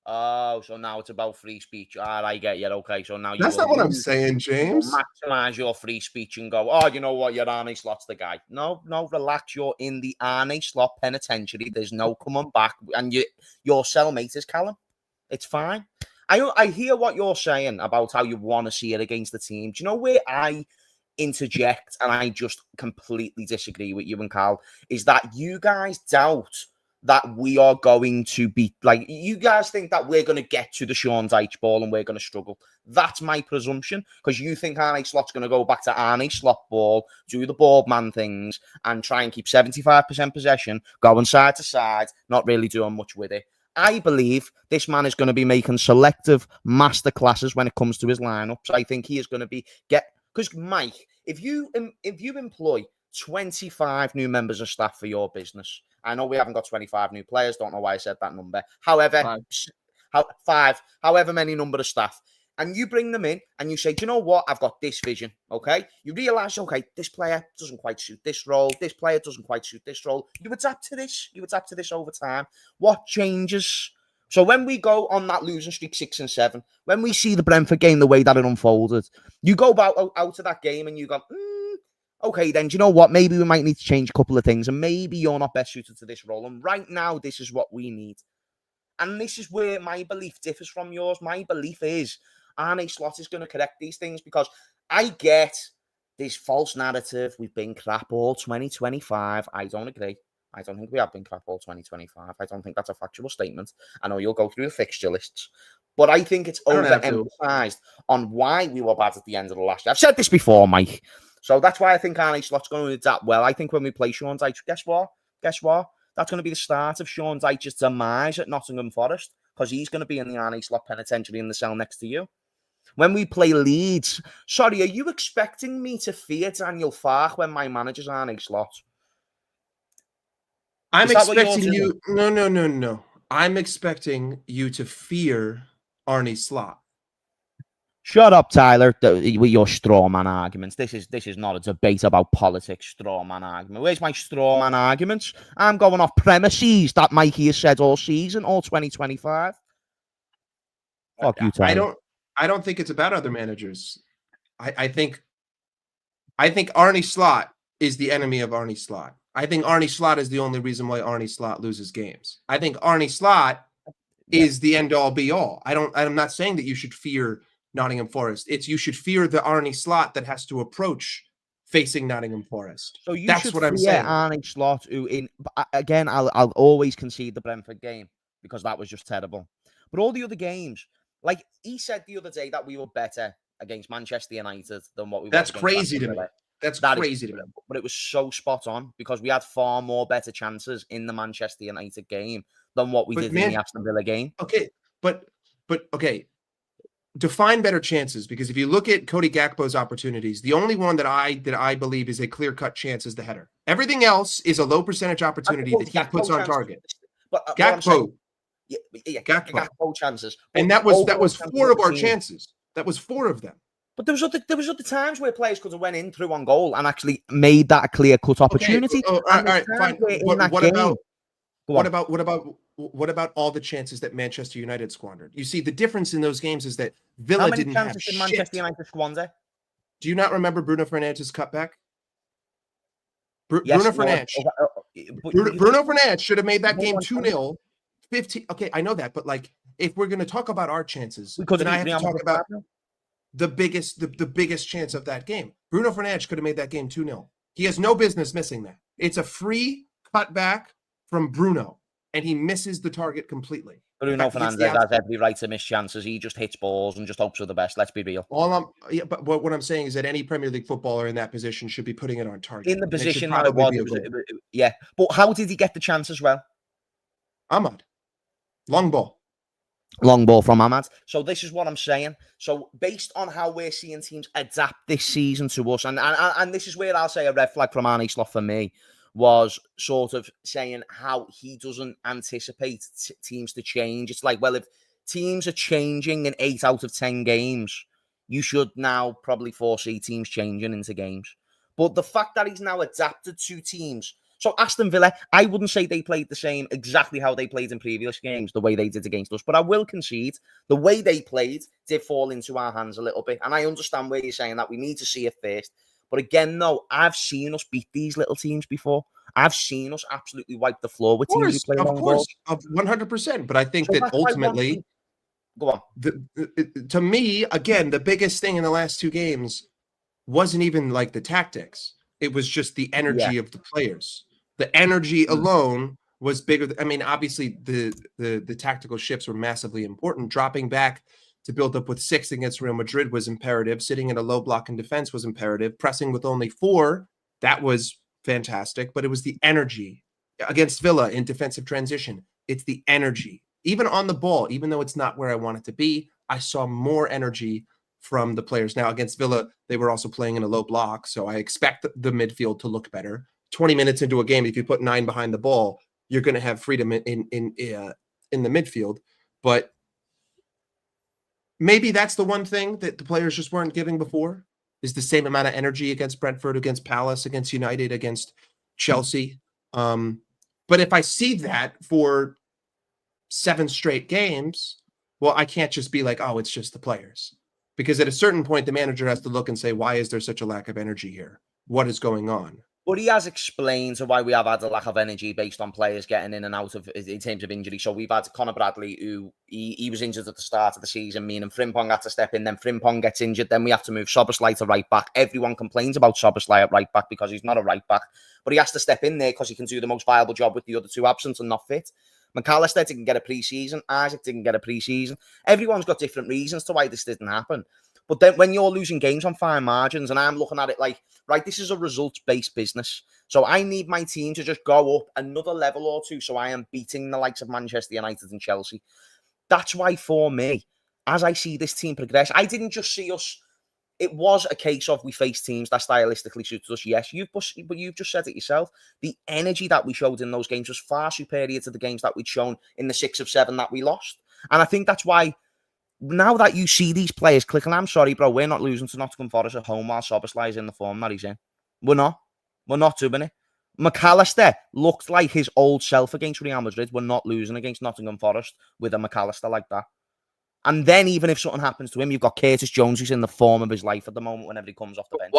Oh, so now it's about free speech. I get you. Okay, so now that's not what I'm saying, James. Maximize your free speech and go, oh, you know what? Your Arne Slot's the guy. No, relax. You're in the Arne Slot penitentiary. There's no coming back. And your cellmate is Callum. It's fine. I hear what you're saying about how you want to see it against the team. Do you know where I interject and I just completely disagree with you and Carl? Is that you guys doubt that we are going to be like, you guys think that we're going to get to the Sean Dyche ball and we're going to struggle. That's my presumption, because you think Arne Slot's going to go back to Arne Slot ball, do the board man things, and try and keep 75% possession, going side to side, not really doing much with it. I believe this man is going to be making selective masterclasses when it comes to his lineups. I think he is going to be because Mike, if you employ 25 new members of staff for your business, I know we haven't got 25 new players. Don't know why I said that number. However, however many number of staff, and you bring them in and you say, do you know what? I've got this vision. Okay. You realize, okay, this player doesn't quite suit this role. This player doesn't quite suit this role. You adapt to this. You adapt to this over time. What changes? So when we go on that losing streak 6 and 7, when we see the Brentford game, the way that it unfolded, you go out of that game and you go, okay, then do you know what? Maybe we might need to change a couple of things, and maybe you're not best suited to this role. And right now, this is what we need. And this is where my belief differs from yours. My belief is Arne Slot is going to correct these things, because I get this false narrative. We've been crap all 2025. I don't agree. I don't think we have been crap all 2025. I don't think that's a factual statement. I know you'll go through the fixture lists, but I think it's overemphasized on why we were bad at the end of the last year. I've said this before, Mike. So that's why I think Arne Slot's going to adapt well. I think when we play Sean Dyche, guess what? That's going to be the start of Sean Dyche's demise at Nottingham Forest, because he's going to be in the Arne Slot penitentiary in the cell next to you. When we play Leeds, sorry, are you expecting me to fear Daniel Farke when my manager's Arne Slot? I'm expecting you. No. I'm expecting you to fear Arne Slot. Shut up, Tyler, with your straw man arguments. This is not a debate about politics, straw man argument. Where's my straw man arguments? I'm going off premises that Mikey has said all season, all 2025. Fuck you, Tyler. I don't think it's about other managers. I think Arne Slot is the enemy of Arne Slot. I think Arne Slot is the only reason why Arne Slot loses games. I think Arne Slot is the end all be all. I'm not saying that you should fear Nottingham Forest. It's you should fear the Arne Slot that has to approach facing Nottingham Forest. So that's what I'm saying. Arne Slot, who again, I'll always concede the Brentford game because that was just terrible. But all the other games, like he said the other day that we were better against Manchester United than what we were. That's crazy to me. That's crazy to me. But it was so spot on because we had far more better chances in the Manchester United game than what we did in the Aston Villa game. Okay, but okay. Define better chances, because if you look at Cody Gakpo's opportunities, the only one that I believe is a clear-cut chance is the header. Everything else is a low percentage opportunity that he puts on target. But Gakpo, Gakpo chances, and that was 4 of our chances. That was 4 of them. But there was other times where players could have went in through on goal and actually made that a clear-cut opportunity. Okay. All right, fine. What about all the chances that Manchester United squandered? You see, the difference in those games is that Villa didn't have shit. Manchester United squander? Do you not remember Bruno Fernandes' cutback? Yes, Bruno Fernandes should have made that game 2-0. 15. Okay, I know that, but like, if we're going to talk about our chances, then I have to talk about the biggest chance of that game. Bruno Fernandes could have made that game 2-0. He has no business missing that. It's a free cutback from Bruno, and he misses the target completely. Bruno Fernandes has every right to miss chances. He just hits balls and just hopes for the best. Let's be real. But what I'm saying is that any Premier League footballer in that position should be putting it on target. In the position that it was, yeah. But how did he get the chance as well? Ahmad. Long ball from Ahmad. So this is what I'm saying. So based on how we're seeing teams adapt this season to us, and this is where I'll say a red flag from Arne Slot for me, was sort of saying how he doesn't anticipate teams to change. It's like, well, if teams are changing in 8 out of 10 games, you should now probably foresee teams changing into games. But the fact that he's now adapted to teams. So Aston Villa, I wouldn't say they played the same exactly how they played in previous games, the way they did against us. But I will concede the way they played did fall into our hands a little bit. And I understand where you're saying that we need to see it first. But again, no, I've seen us beat these little teams before. I've seen us absolutely wipe the floor with teams who play long balls. Of 100%. But I think that ultimately, go on. To me, again, the biggest thing in the last 2 games wasn't even like the tactics. It was just the energy of the players. The energy alone was bigger. I mean, obviously, the tactical shifts were massively important. Dropping back to build up with 6 against Real Madrid was imperative. Sitting in a low block in defense was imperative. Pressing with only 4, that was fantastic. But it was the energy against Villa in defensive transition. It's the energy. Even on the ball, even though it's not where I want it to be, I saw more energy from the players. Now, against Villa, they were also playing in a low block, so I expect the midfield to look better. 20 minutes into a game, if you put 9 behind the ball, you're going to have freedom in the midfield. But maybe that's the one thing that the players just weren't giving before, is the same amount of energy against Brentford, against Palace, against United, against Chelsea. But if I see that for 7 straight games, well, I can't just be like, oh, it's just the players. Because at a certain point, the manager has to look and say, why is there such a lack of energy here? What is going on? But he has explained why we have had a lack of energy based on players getting in and out of in terms of injury. So we've had Conor Bradley, who he was injured at the start of the season, meaning Frimpong had to step in, then Frimpong gets injured, then we have to move Szoboszlai to right back. Everyone complains about Szoboszlai at right back because he's not a right back, but he has to step in there because he can do the most viable job with the other 2 absent and not fit. McAllister didn't get a pre-season. Isaac didn't get a pre-season. Everyone's got different reasons to why this didn't happen. But then when you're losing games on fine margins, and I'm looking at it like, right, this is a results-based business. So I need my team to just go up another level or two so I am beating the likes of Manchester United and Chelsea. That's why, for me, as I see this team progress, I didn't just see us. It was a case of we faced teams that stylistically suited us. Yes, but you've just said it yourself. The energy that we showed in those games was far superior to the games that we'd shown in the 6 of 7 that we lost. And I think that's why now that you see these players clicking, I'm sorry, bro, we're not losing to Nottingham Forest at home while Szoboszlai is in the form that he's in. We're not. We're not doing it. McAllister looked like his old self against Real Madrid. We're not losing against Nottingham Forest with a McAllister like that. And then even if something happens to him, you've got Curtis Jones, who's in the form of his life at the moment whenever he comes off the bench.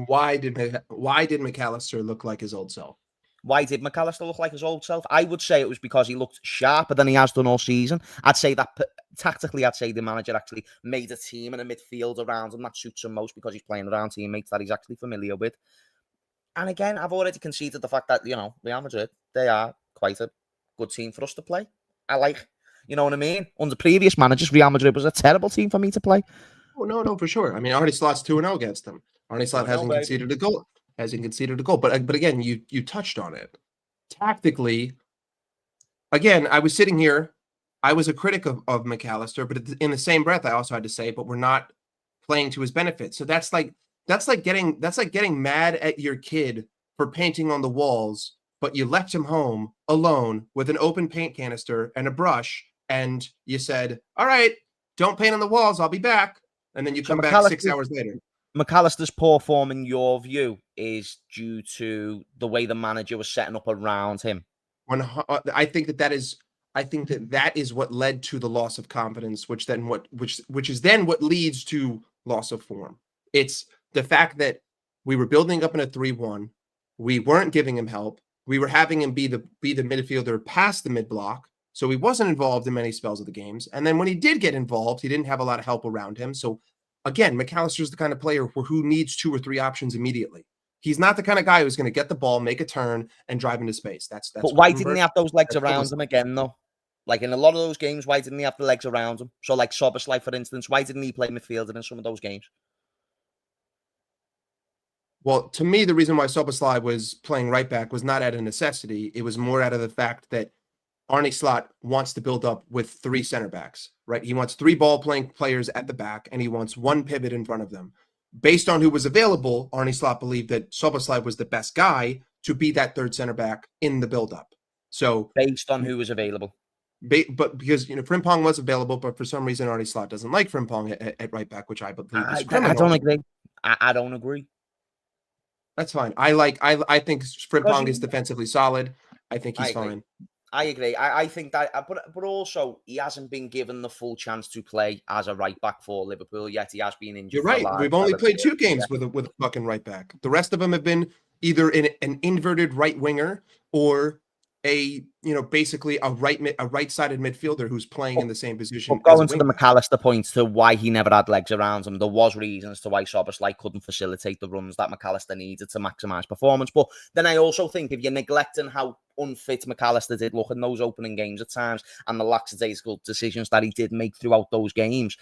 Why did McAllister look like his old self? Why did McAllister look like his old self? I would say it was because he looked sharper than he has done all season. I'd say that tactically, I'd say the manager actually made a team and a midfield around him that suits him most because he's playing around teammates that he's actually familiar with. And again, I've already conceded the fact that, Real Madrid, they are quite a good team for us to play. You know what I mean? Under previous managers, Real Madrid was a terrible team for me to play. Oh, no, for sure. I mean, Arne Slot's 2-0 against them. Arne Slot hasn't conceded a goal. But again, you touched on it. Tactically, again, I was sitting here. I was a critic of McAllister, but in the same breath, I also had to say, but we're not playing to his benefit. So that's like getting mad at your kid for painting on the walls, but you left him home alone with an open paint canister and a brush, and you said, all right, don't paint on the walls, I'll be back. And then you come back 6 hours later. McAllister's poor form, in your view, is due to the way the manager was setting up around him. I think that is what led to the loss of confidence, which is then what leads to loss of form. It's the fact that we were building up in a 3-1. We weren't giving him help. We were having him be the midfielder past the mid block. So he wasn't involved in many spells of the games. And then when he did get involved, he didn't have a lot of help around him. So again, McAllister's the kind of player who needs 2 or 3 options immediately. He's not the kind of guy who's going to get the ball, make a turn, and drive into space. That's. But why didn't he have those legs around him again, though? Like in a lot of those games, why didn't he have the legs around him? So like Szoboszlai, for instance, why didn't he play midfielder in some of those games? Well, to me, the reason why Szoboszlai was playing right back was not out of necessity. It was more out of the fact that Arne Slot wants to build up with 3 center backs, right? He wants 3 ball-playing players at the back, and he wants 1 pivot in front of them. Based on who was available, Arne Slot believed that Szoboszlai was the best guy to be that 3rd center back in the build-up. So based on who was available. But because Frimpong was available, but for some reason Arne Slot doesn't like Frimpong at right back, which I believe is criminal. I don't agree. I don't agree. That's fine. I think Frimpong is defensively solid. I think he's fine. I agree. I think that, but also he hasn't been given the full chance to play as a right back for Liverpool yet. He has been injured. You're right. We've only played 2 games with a fucking right back. The rest of them have been either in an inverted right winger or basically a right-sided midfielder who's playing in the same position. Going to the McAllister point to why he never had legs around him, there was reasons to why Szoboszlai couldn't facilitate the runs that McAllister needed to maximise performance. But then I also think if you're neglecting how unfit McAllister did look in those opening games at times and the lackadaisical decisions that he did make throughout those games,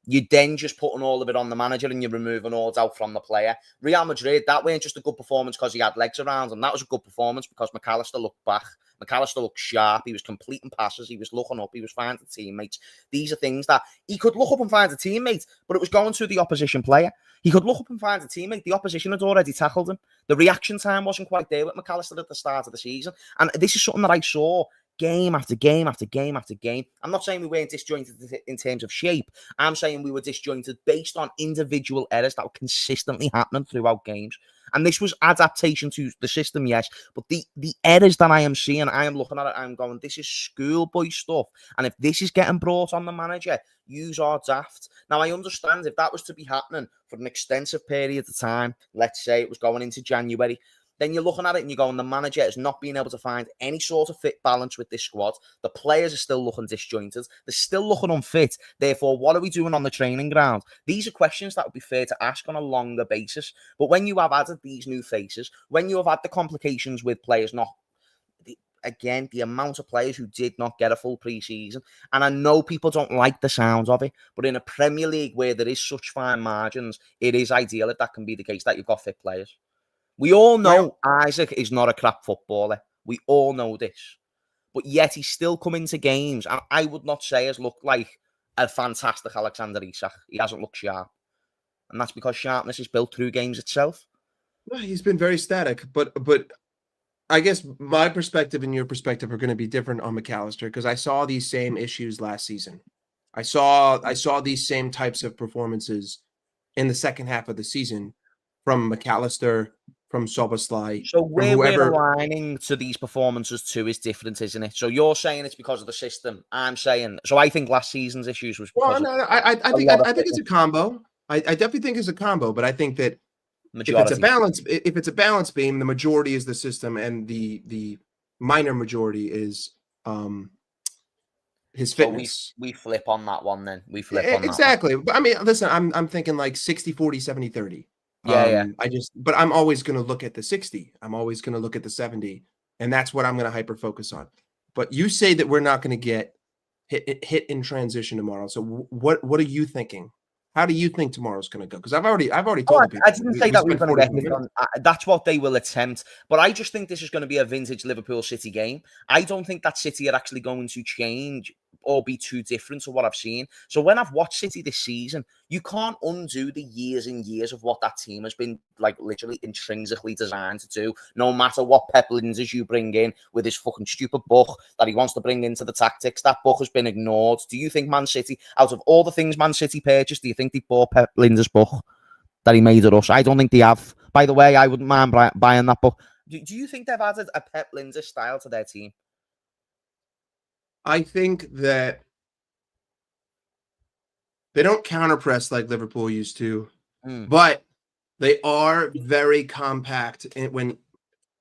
you're then just putting all of it on the manager and you're removing all doubt from the player. Real Madrid, that weren't just a good performance because he had legs around him. That was a good performance because McAllister looked back. McAllister looked sharp. He was completing passes. He was looking up. He was finding teammates. These are things that he could look up and find a teammate, but it was going to the opposition player. He could look up and find a teammate. The opposition had already tackled him. The reaction time wasn't quite there with McAllister at the start of the season. And this is something that I saw game after game after game after game. I'm not saying we weren't disjointed in terms of shape. I'm saying we were disjointed based on individual errors that were consistently happening throughout games. And this was adaptation to the system, yes. But the errors that I am seeing, I am looking at it, I'm going, this is schoolboy stuff. And if this is getting brought on the manager, yous are daft. Now, I understand if that was to be happening for an extensive period of time, let's say it was going into January, then you're looking at it and you're going, the manager has not been able to find any sort of fit balance with this squad. The players are still looking disjointed. They're still looking unfit. Therefore, what are we doing on the training ground? These are questions that would be fair to ask on a longer basis. But when you have added these new faces, when you have had the complications with players not again, the amount of players who did not get a full pre-season, and I know people don't like the sound of it, but in a Premier League where there is such fine margins, it is ideal if that can be the case, that you've got fit players. We all know Isaac is not a crap footballer. We all know this. But yet he's still coming to games. I would not say has looked like a fantastic Alexander-Isak. He hasn't looked sharp. And that's because sharpness is built through games itself. Well, he's been very static, but I guess my perspective and your perspective are going to be different on McAllister because I saw these same issues last season. I saw these same types of performances in the second half of the season from McAllister, from Szoboszlai, So from where we're whoever. aligning to these performances too is different, isn't it? So you're saying it's because of the system. I'm saying, so I think last season's issues was because Well, no, of I think it's a combo. I definitely think it's a combo, but I think that if it's a balance beam, the majority is the system, and the minor majority is his fitness. We flip on that one then. We flip on that Exactly. But I mean, listen, I'm thinking like 60-40, 70-30. Yeah. But I'm always going to look at the 60. I'm always going to look at the 70, and that's what I'm going to hyper focus on. But you say that we're not going to get hit in transition tomorrow. So what are you thinking? How do you think tomorrow's going to go? Because I've already told people. I didn't say that we were going to get minutes. That's what they will attempt. But I just think this is going to be a vintage Liverpool City game. I don't think that City are actually going to change or be too different to what I've seen. So when I've watched City this season, you can't undo the years and years of what that team has been like literally intrinsically designed to do. No matter what Pep Linders you bring in with his fucking stupid book that he wants to bring into the tactics, that book has been ignored. Do you think Man City, out of all the things Man City purchased, do you think they bought Pep Linders' book that he made at us? I don't think they have. By the way, I wouldn't mind buying that book. Do you think they've added a Pep Linders style to their team? I think that they don't counterpress like Liverpool used to, but they are very compact. And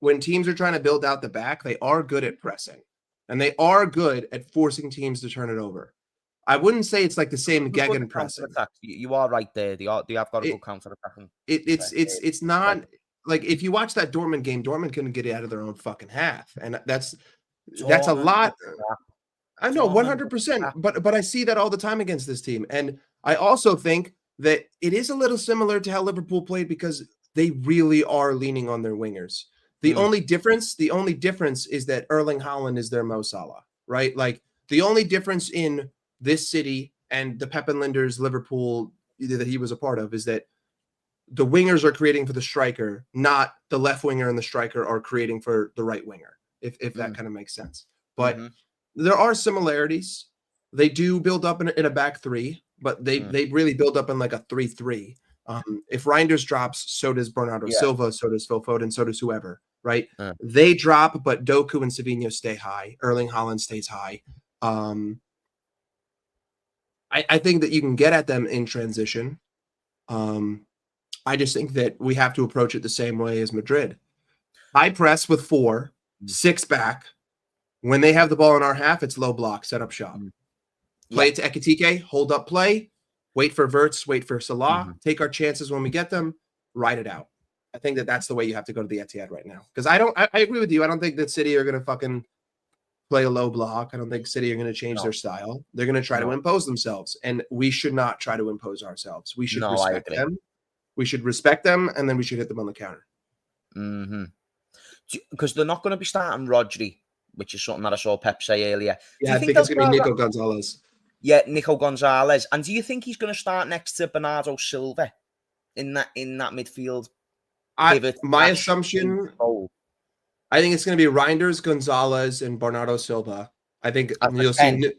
when teams are trying to build out the back, they are good at pressing, and they are good at forcing teams to turn it over. I wouldn't say it's like the same Gegen pressing. You are right there. They have got a good counter attacking. It's not like if you watch that Dortmund game, Dortmund couldn't get it out of their own fucking half, and that's a lot. I know 100%, but I see that all the time against this team. And I also think that it is a little similar to how Liverpool played because they really are leaning on their wingers. The only difference is that Erling Haaland is their Mo Salah, right? Like the only difference in this City and the Pep and Linders Liverpool that he was a part of is that the wingers are creating for the striker, not the left winger and the striker are creating for the right winger, if that kind of makes sense. But there are similarities. They do build up in a back three, but they really build up in like a 3-3. If Reinders drops, so does Bernardo Silva, so does Phil Foden, so does whoever, right? They drop, but Doku and Savinho stay high. Erling Haaland stays high. I think that you can get at them in transition. I just think that we have to approach it the same way as Madrid. High press with 4, 6 back. When they have the ball in our half, it's low block, set up shop. Play it to Ekitike, hold up play, wait for Wirtz, wait for Salah, take our chances when we get them, ride it out. I think that that's the way you have to go to the Etihad right now. Because I agree with you. I don't think that City are going to fucking play a low block. I don't think City are going to change their style. They're going to try to impose themselves. And we should not try to impose ourselves. We should respect them. We should respect them, and then we should hit them on the counter. Because they're not going to be starting Rodri, which is something that I saw Pep say earlier. Yeah, I think it's going to be Nico Gonzalez. Yeah, Nico Gonzalez. And do you think he's going to start next to Bernardo Silva in that midfield pivot? My assumption, I think it's going to be Reinders, Gonzalez, and Bernardo Silva. I think you'll see.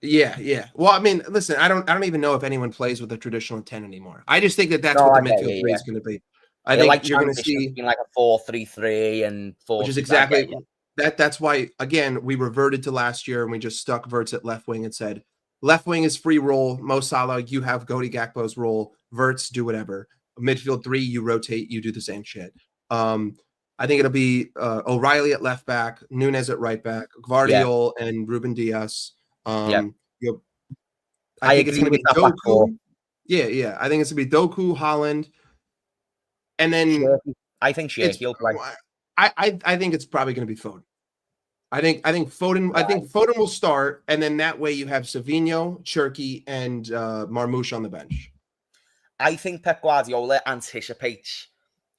Yeah. Well, I mean, listen, I don't even know if anyone plays with a traditional 10 anymore. I just think that's what the midfield three is going to be. I think like you're going to see like a 4-3-3 and 4, which is exactly that's why again we reverted to last year and we just stuck Wirtz at left wing and said left wing is free roll. Mo Salah, you have Cody Gakpo's role. Wirtz, do whatever. Midfield 3, you rotate, you do the same shit. I think it'll be O'Reilly at left back, Nunez at right back, Gvardiol and Ruben Diaz. I think it's going to be Doku. Yeah. I think it's going to be Doku, Haaland, and then I think he'll play. I think it's probably going to be Foden. I think Foden. I Right. think Foden will start, and then that way you have Savinho, Cherky, and Marmoush on the bench. I think Pep Guardiola anticipates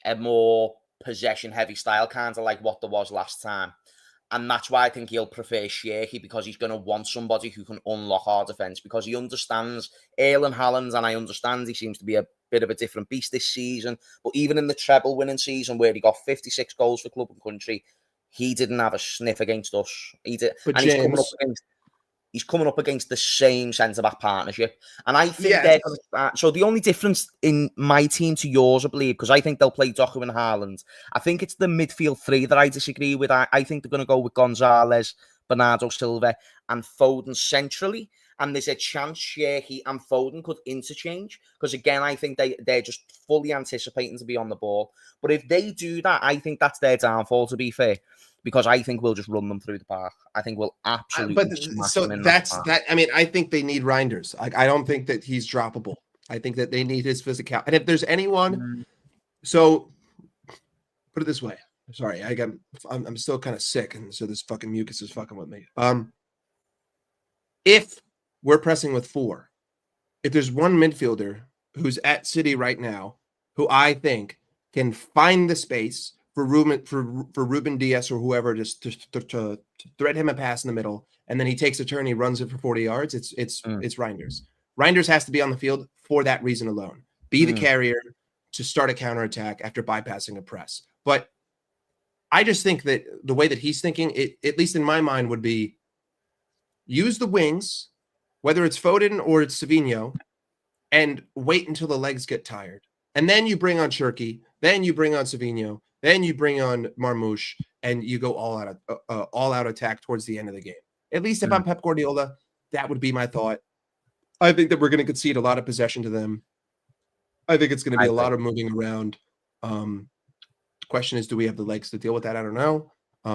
a more possession-heavy style, kind of like what there was last time. And that's why I think he'll prefer Shaky, because he's going to want somebody who can unlock our defence, because he understands Erling Haaland, and I understand he seems to be a bit of a different beast this season. But even in the treble winning season where he got 56 goals for club and country, he didn't have a sniff against us. He did, But and James, he's coming up against the same centre back partnership. And I think yes, they're going to start. So the only difference in my team to yours, I believe, because I think they'll play Doku and Haaland, I think it's the midfield three that I disagree with. I think they're going to go with Gonzalez, Bernardo Silva, and Foden centrally. And there's a chance Sheikhy and Foden could interchange. Because again, I think they're just fully anticipating to be on the ball. But if they do that, I think that's their downfall, to be fair. Because I think we'll just run them through the park. I think we'll absolutely smash so them in that's park. that. I mean, I think they need Reinders. I don't think that he's droppable. I think that they need his physical. And if there's anyone, so put it this way. Sorry, I'm still kind of sick, and so this fucking mucus is fucking with me. If we're pressing with 4, if there's one midfielder who's at City right now, who I think can find the space for Ruben Diaz or whoever just to thread him a pass in the middle, and then he takes a turn, he runs it for 40 yards. It's Reinders. Reinders has to be on the field for that reason alone. Be the carrier to start a counterattack after bypassing a press. But I just think that the way that he's thinking, at least in my mind, would be use the wings, whether it's Foden or it's Savinho, and wait until the legs get tired. And then you bring on Cherky, then you bring on Savinho, then you bring on Marmoush, and you go all out attack towards the end of the game. At least if I'm Pep Guardiola, that would be my thought. I think that we're going to concede a lot of possession to them. I think it's going to be a lot of moving around. Question is, do we have the legs to deal with that? I don't know. I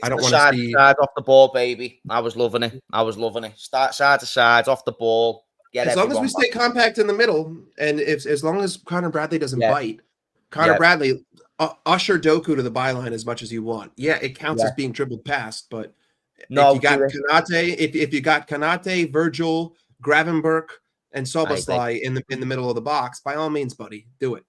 don't want to see side off the ball, baby. I was loving it. Start side to side, off the ball. As long as we stay compact in the middle, and as long as Connor Bradley doesn't bite, Bradley, usher Doku to the byline as much as you want. Yeah, it counts as being dribbled past, but if you got Konate, if you got Konate, Virgil, Gravenberch, and Soboslai in the middle of the box, by all means, buddy, do it.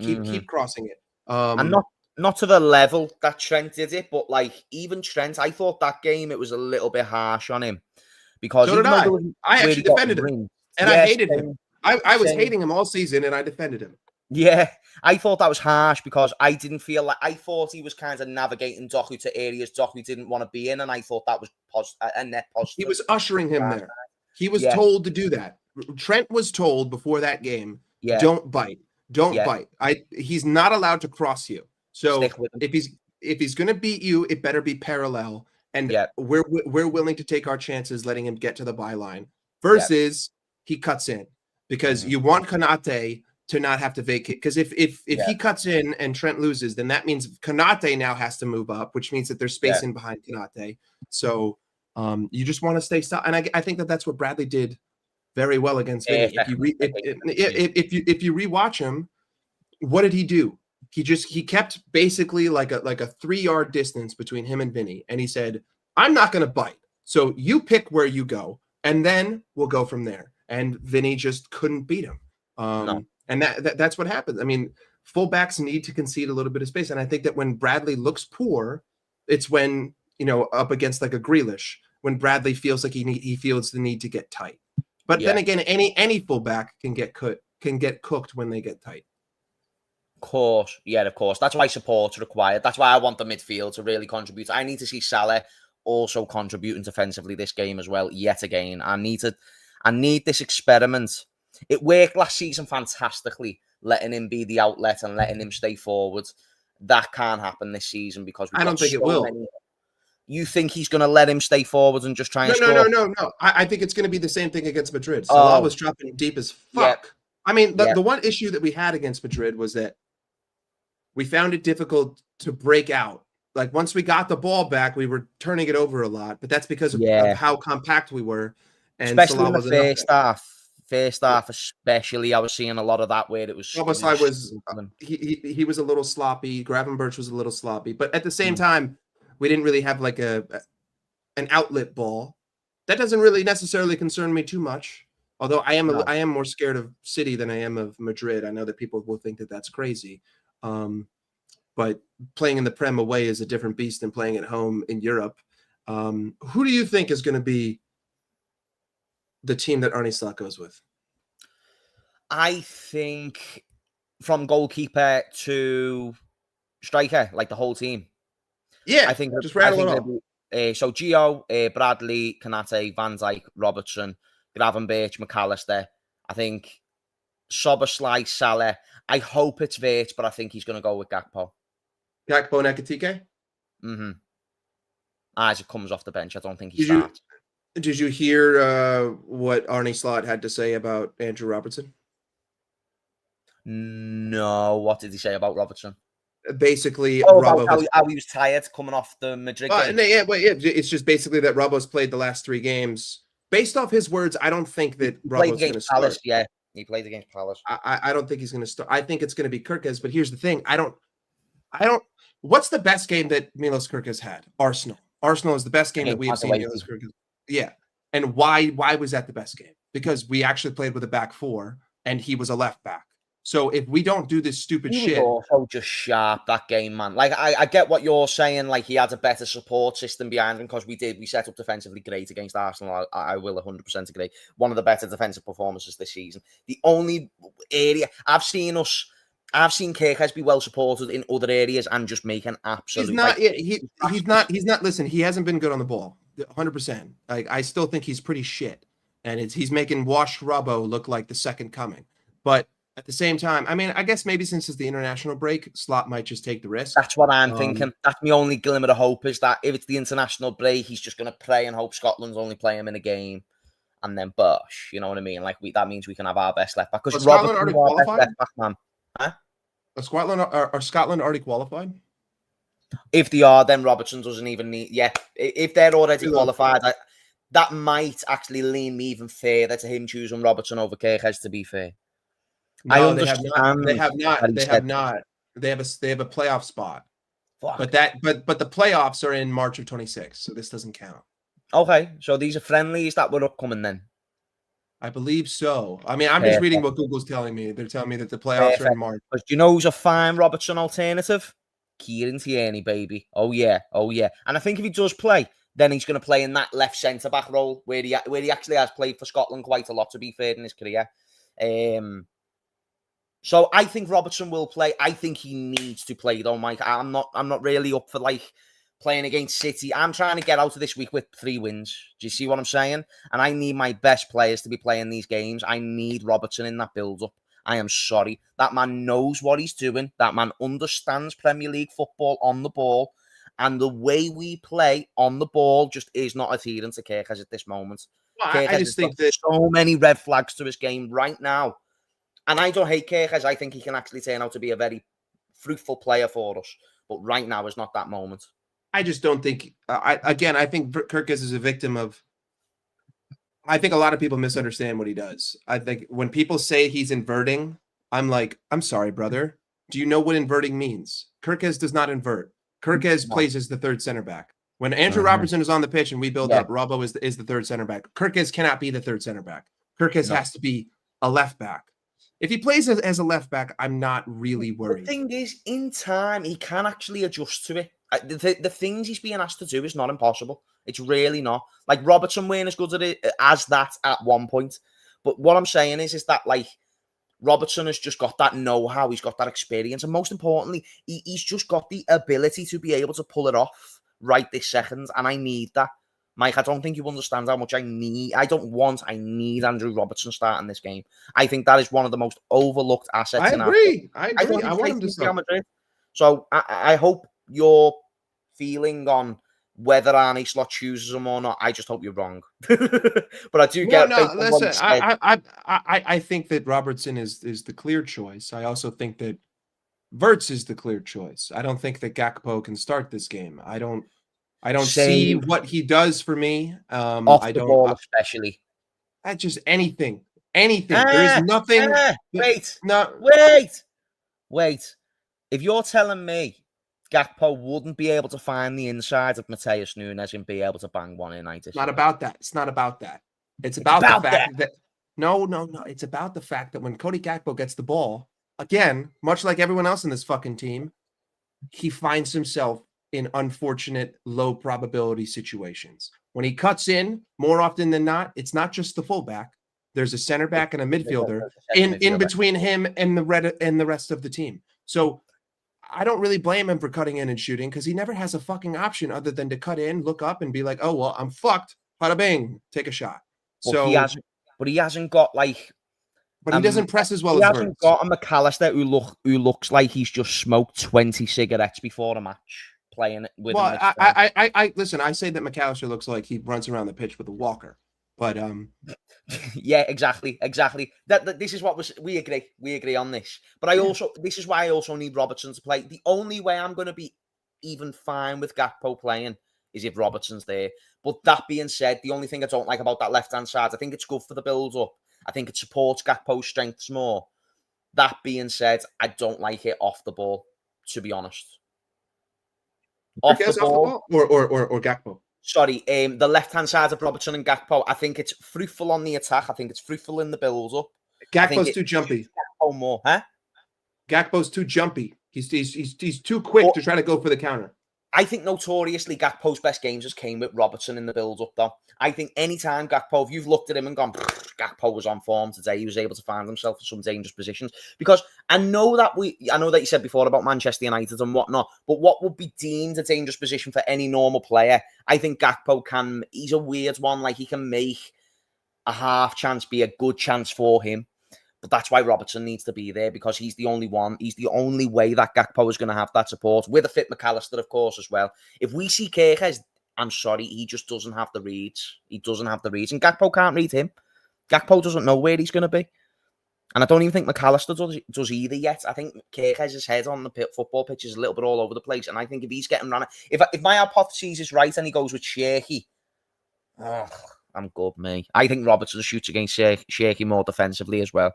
Keep crossing it. And not to the level that Trent did it, but like even Trent, I thought that game it was a little bit harsh on him because so did I. I actually defended him, and I hated him. I was hating him all season, and I defended him. Yeah, I thought that was harsh because I didn't feel like I thought he was kind of navigating Doku to areas Doku didn't want to be in, and I thought that was a net positive. He was ushering him there. He was told to do that. Trent was told before that game, don't bite. Don't bite. He's not allowed to cross you. So if he's going to beat you, it better be parallel. And we're willing to take our chances letting him get to the byline versus he cuts in because you want Konate to not have to vacate. Because if he cuts in and Trent loses, then that means Konate now has to move up, which means that there's space in behind Konate. So you just want to stay stopped. And I think that that's what Bradley did very well against Vinny. If you rewatch him, what did he do? He kept basically like a 3-yard distance between him and Vinny, and he said, "I'm not going to bite. So you pick where you go, and then we'll go from there." And Vinny just couldn't beat him. And that's what happens. I mean, fullbacks need to concede a little bit of space, and I think that when Bradley looks poor, it's when up against like a Grealish, when Bradley feels like he feels the need to get tight. But then again, any fullback can get cooked when they get tight. Of course. That's why support's required. That's why I want the midfield to really contribute. I need to see Salah also contributing defensively this game as well. Yet again, I need this experiment. It worked last season fantastically, letting him be the outlet and letting him stay forward. That can't happen this season because I don't think it will. You think he's going to let him stay forward and just try and score? No. I think it's going to be the same thing against Madrid. Salah was dropping deep as fuck. I mean, the one issue that we had against Madrid was that we found it difficult to break out. Like once we got the ball back, we were turning it over a lot, but that's because of how compact we were. And especially in the first half. First half, especially, I was seeing a lot of that where it was. He was a little sloppy. Gravenberch was a little sloppy, but at the same time, we didn't really have like a an outlet ball. That doesn't really necessarily concern me too much. Although I No. am more scared of City than I am of Madrid. I know that people will think that that's crazy. But playing in the Prem away is a different beast than playing at home in Europe. Who do you think is going to be the team that Arne Slot goes with? I think from goalkeeper to striker, like the whole team. Yeah, I think just rattle it it'll off. be, so Gio, Bradley, Kanate, Van Dijk, Robertson, Gravenberch, McAllister. I think Soboslai, Salah. I hope it's Vert, but I think he's going to go with Gakpo. Gakpo Nakatike? Mm-hmm. As it comes off the bench, I don't think he Did you starts. did you hear what Arne Slot had to say about Andrew Robertson? No, what did he say about Robertson? Basically, About Robbo has. how he was tired coming off the Madrid game. No, yeah, well, yeah, it's just basically that Robbo's played the last 3 games. Based off his words, I don't think that He played Robbo's going to against Palace, start. yeah. He played against Palace. I don't think he's going to start. I think it's going to be Kirkes. But here's the thing: I don't. What's the best game that Milos Kirkes had? Arsenal. Arsenal is the best game that we have seen Milos Kirkes. Yeah, and why was that the best game? Because we actually played with a back 4, and he was a left back. So if we don't do this stupid He shit, was also just sharp that game, man. Like I get what you're saying. Like he had a better support system behind him because we set up defensively great against Arsenal. I will 100% agree. One of the better defensive performances this season. The only area I've seen Kirkes be well supported in other areas and just make an absolute. He's not. He's not. He's not. Listen, he hasn't been good on the ball. 100%. Like I still think he's pretty shit, and he's making Wash Robbo look like the second coming. But at the same time, I mean, I guess maybe since it's the international break, Slot might just take the risk. That's what I'm thinking. That's my only glimmer of hope is that if it's the international break, he's just going to play and hope Scotland's only play him in a game, and then Bush. You know what I mean? Like that means we can have our best left back because Scotland already qualified. Left back, man. Huh? Are Scotland already qualified? If they are, then Robertson doesn't even need. Yeah, if they're already qualified, that might actually lean me even further to him choosing Robertson over Kirkes. To be fair. No, they have not. They have not. They have not. They have a playoff spot. Fuck. But the playoffs are in March of 26, so this doesn't count. Okay, so these are friendlies that were upcoming then. I believe so. I mean, I'm just reading what Google's telling me. They're telling me that the playoffs are in March. But do you know who's a fine Robertson alternative? Kieran Tierney, baby. Oh yeah. And I think if he does play, then he's going to play in that left centre back role where he actually has played for Scotland quite a lot, to be fair, in his career. So I think Robertson will play. I think he needs to play though, Mike. I'm not really up for like playing against City. I'm trying to get out of this week with 3 wins. Do you see what I'm saying? And I need my best players to be playing these games. I need Robertson in that build-up. I am sorry. That man knows what he's doing. That man understands Premier League football on the ball. And the way we play on the ball just is not adhering to Kirkes at this moment. Well, I just think that so many red flags to his game right now. And I don't hate Kirkes. I think he can actually turn out to be a very fruitful player for us. But right now is not that moment. I just don't think. I think Kirkes is a victim of. I think a lot of people misunderstand what he does. I think when people say he's inverting, I'm like, I'm sorry, brother. Do you know what inverting means? Kirkes does not invert. Kirkes plays as the third center back. When Andrew Robertson is on the pitch and we build up, Robbo is the third center back. Kirkes cannot be the third center back. Kirkes has to be a left back. If he plays as a left back, I'm not really worried. The thing is, in time, he can actually adjust to it. The things he's being asked to do is not impossible. It's really not. Like Robertson weren't as good at it as that at one point. But what I'm saying is that like Robertson has just got that know-how. He's got that experience. And most importantly, he's just got the ability to be able to pull it off right this second. And I need that. Mike, I don't think you understand how much I need. I need Andrew Robertson starting this game. I think that is one of the most overlooked assets. I agree. I want him to start. So I hope your feeling on whether Arne Slot chooses him or not, I just hope you're wrong. But I do get. No, listen. I think that Robertson is the clear choice. I also think that Wirtz is the clear choice. I don't think that Gakpo can start this game. I don't see what he does for me. Off the ball, especially. Just anything. There is nothing. Wait. If you're telling me Gakpo wouldn't be able to find the inside of Mateus Nunes and be able to bang one in. It's not about that. It's not about that. It's It's about the about fact that. that no. It's about the fact that when Cody Gakpo gets the ball, again, much like everyone else in this fucking team, he finds himself in unfortunate, low probability situations. When he cuts in, more often than not, it's not just the fullback. There's a center back and a midfielder in between him and the rest of the team. So I don't really blame him for cutting in and shooting because he never has a fucking option other than to cut in, look up, and be like, "Oh well, I'm fucked." Bada bing, take a shot. But So, he hasn't got like but he doesn't press as well he as hasn't Wirtz. got a McAllister who looks like he's just smoked 20 cigarettes before a match playing with Well, him. I listen. I say that McAllister looks like he runs around the pitch with a walker, but Yeah, exactly. That this is what we agree on this. But this is why I also need Robertson to play. The only way I'm going to be even fine with Gakpo playing is if Robertson's there. But that being said, the only thing I don't like about that left hand side, I think it's good for the build up. I think it supports Gakpo's strengths more. That being said, I don't like it off the ball, to be honest. Off the ball or Gakpo. Sorry, the left-hand side of Robertson and Gakpo, I think it's fruitful on the attack. I think it's fruitful in the build-up. Gakpo's too jumpy. Gakpo more, huh? Gakpo's too jumpy. He's too quick to try to go for the counter. I think notoriously Gakpo's best games just came with Robertson in the build-up, though. I think anytime Gakpo, if you've looked at him and gone, Gakpo was on form today, he was able to find himself in some dangerous positions. Because I know that you said before about Manchester United and whatnot, but what would be deemed a dangerous position for any normal player, I think Gakpo he's a weird one, like he can make a half chance be a good chance for him. But that's why Robertson needs to be there, because he's the only one. He's the only way that Gakpo is going to have that support, with a fit McAllister, of course, as well. If we see Kirkes, I'm sorry, he just doesn't have the reads. He doesn't have the reads. And Gakpo can't read him. Gakpo doesn't know where he's going to be. And I don't even think McAllister does either yet. I think Kirkes' head on the football pitch is a little bit all over the place. And I think if he's getting run, if my hypothesis is right and he goes with Shaky, I'm good, me. I think Robertson shoots against Shaky more defensively as well.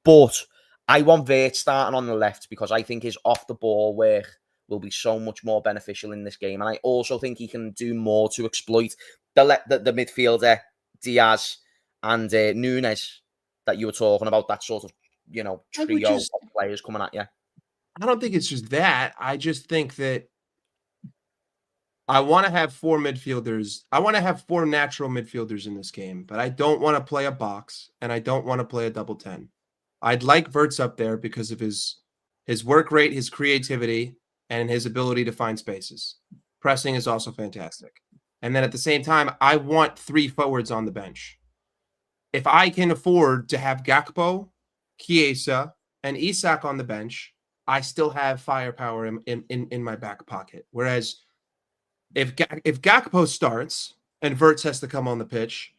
But I want Wirtz starting on the left because I think his off-the-ball work will be so much more beneficial in this game. And I also think he can do more to exploit the midfielder, Diaz and Nunes, that you were talking about, that sort of, trio of players coming at you. I don't think it's just that. I just think that I want to have four midfielders. I want to have four natural midfielders in this game, but I don't want to play a box and I don't want to play a double 10. I'd like Wirtz up there because of his work rate, his creativity, and his ability to find spaces. Pressing is also fantastic. And then at the same time, I want three forwards on the bench. If I can afford to have Gakpo, Chiesa, and Isak on the bench, I still have firepower in my back pocket. Whereas if Gakpo starts and Wirtz has to come on the pitch,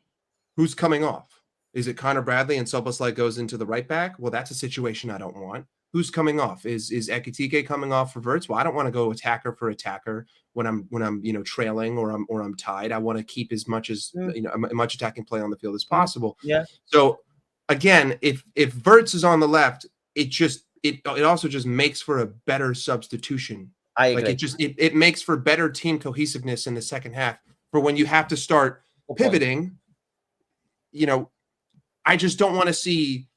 who's coming off? Is it Connor Bradley and Soboslai goes into the right back? Well, that's a situation I don't want. Who's coming off? Is Ekitike coming off for Wirtz? Well, I don't want to go attacker for attacker when I'm trailing or I'm tied. I want to keep as much much attacking play on the field as possible. Yeah. So again, if Wirtz is on the left, it also just makes for a better substitution. I agree. Like it makes for better team cohesiveness in the second half for when you have to start pivoting. I just don't want to see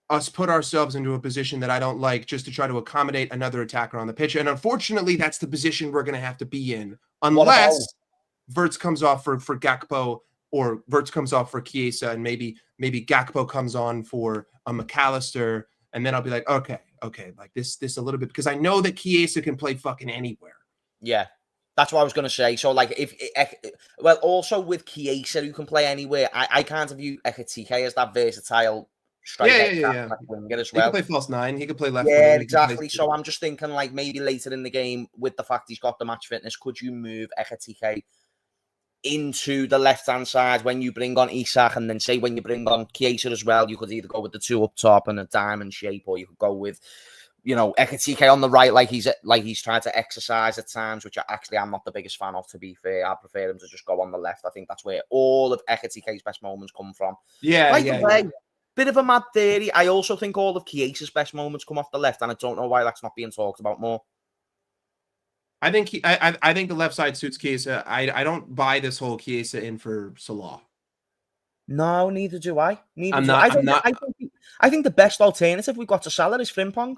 us put ourselves into a position that I don't like just to try to accommodate another attacker on the pitch. And unfortunately, that's the position we're going to have to be in unless Wirtz comes off for Gakpo or Wirtz comes off for Chiesa and maybe Gakpo comes on for a McAllister. And then I'll be like, okay, like this a little bit, because I know that Chiesa can play fucking anywhere. Yeah, that's what I was going to say. So, like, also with Chiesa, who can play anywhere, I can't view Ekitike as that versatile striker. Yeah. Winger as well. He can play false nine. He can play left. Yeah, wing, exactly. So I'm just thinking, like, maybe later in the game, with the fact he's got the match fitness, could you move Ekitike into the left-hand side when you bring on Isak, and then say when you bring on Chiesa as well, you could either go with the two up top and a diamond shape, or you could go with, Ekitike on the right, like he's trying to exercise at times, which I'm not the biggest fan of, to be fair. I prefer him to just go on the left. I think that's where all of Ekitike's best moments come from. Yeah. Bit of a mad theory. I also think all of Chiesa's best moments come off the left, and I don't know why that's not being talked about more. I think I think the left side suits Chiesa. I don't buy this whole Chiesa in for Salah. No, neither do I. Neither I'm do I. not. I'm not. I think the best alternative we've got to Salah is Frimpong.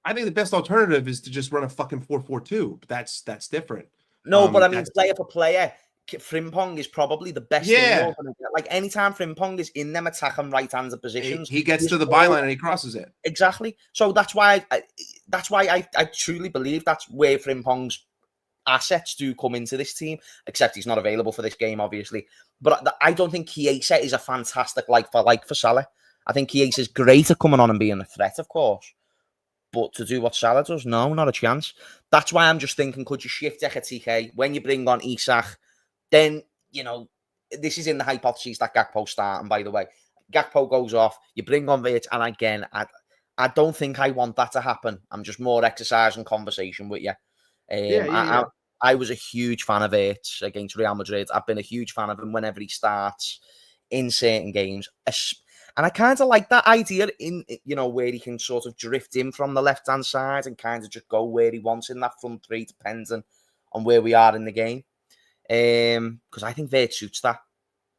I think the best alternative is to just run a fucking 4-4-2. But that's different. No, but I mean, That's player for player, Frimpong is probably the best thing you're yeah. going to get. Like, anytime Frimpong is in them attacking right-handed positions, He gets he's to the all byline and he crosses it. exactly. So that's why I truly believe that's where Frimpong's assets do come into this team, except he's not available for this game, obviously. But I don't think Chiesa is a fantastic like for Salah. I think Chiesa is great at coming on and being a threat, of course. But to do what Salah does, no, not a chance. That's why I'm just thinking, could you shift Ekatike when you bring on Isak? Then, this is in the hypothesis that Gakpo's starting, by the way. Gakpo goes off, you bring on Vich, and again, I don't think I want that to happen. I'm just more exercise and conversation with you. Yeah. I was a huge fan of it against Real Madrid. I've been a huge fan of him whenever he starts in certain games. And I kind of like that idea in, where he can sort of drift in from the left-hand side and kind of just go where he wants in that front three, depending on where we are in the game. Because I think Vert suits that.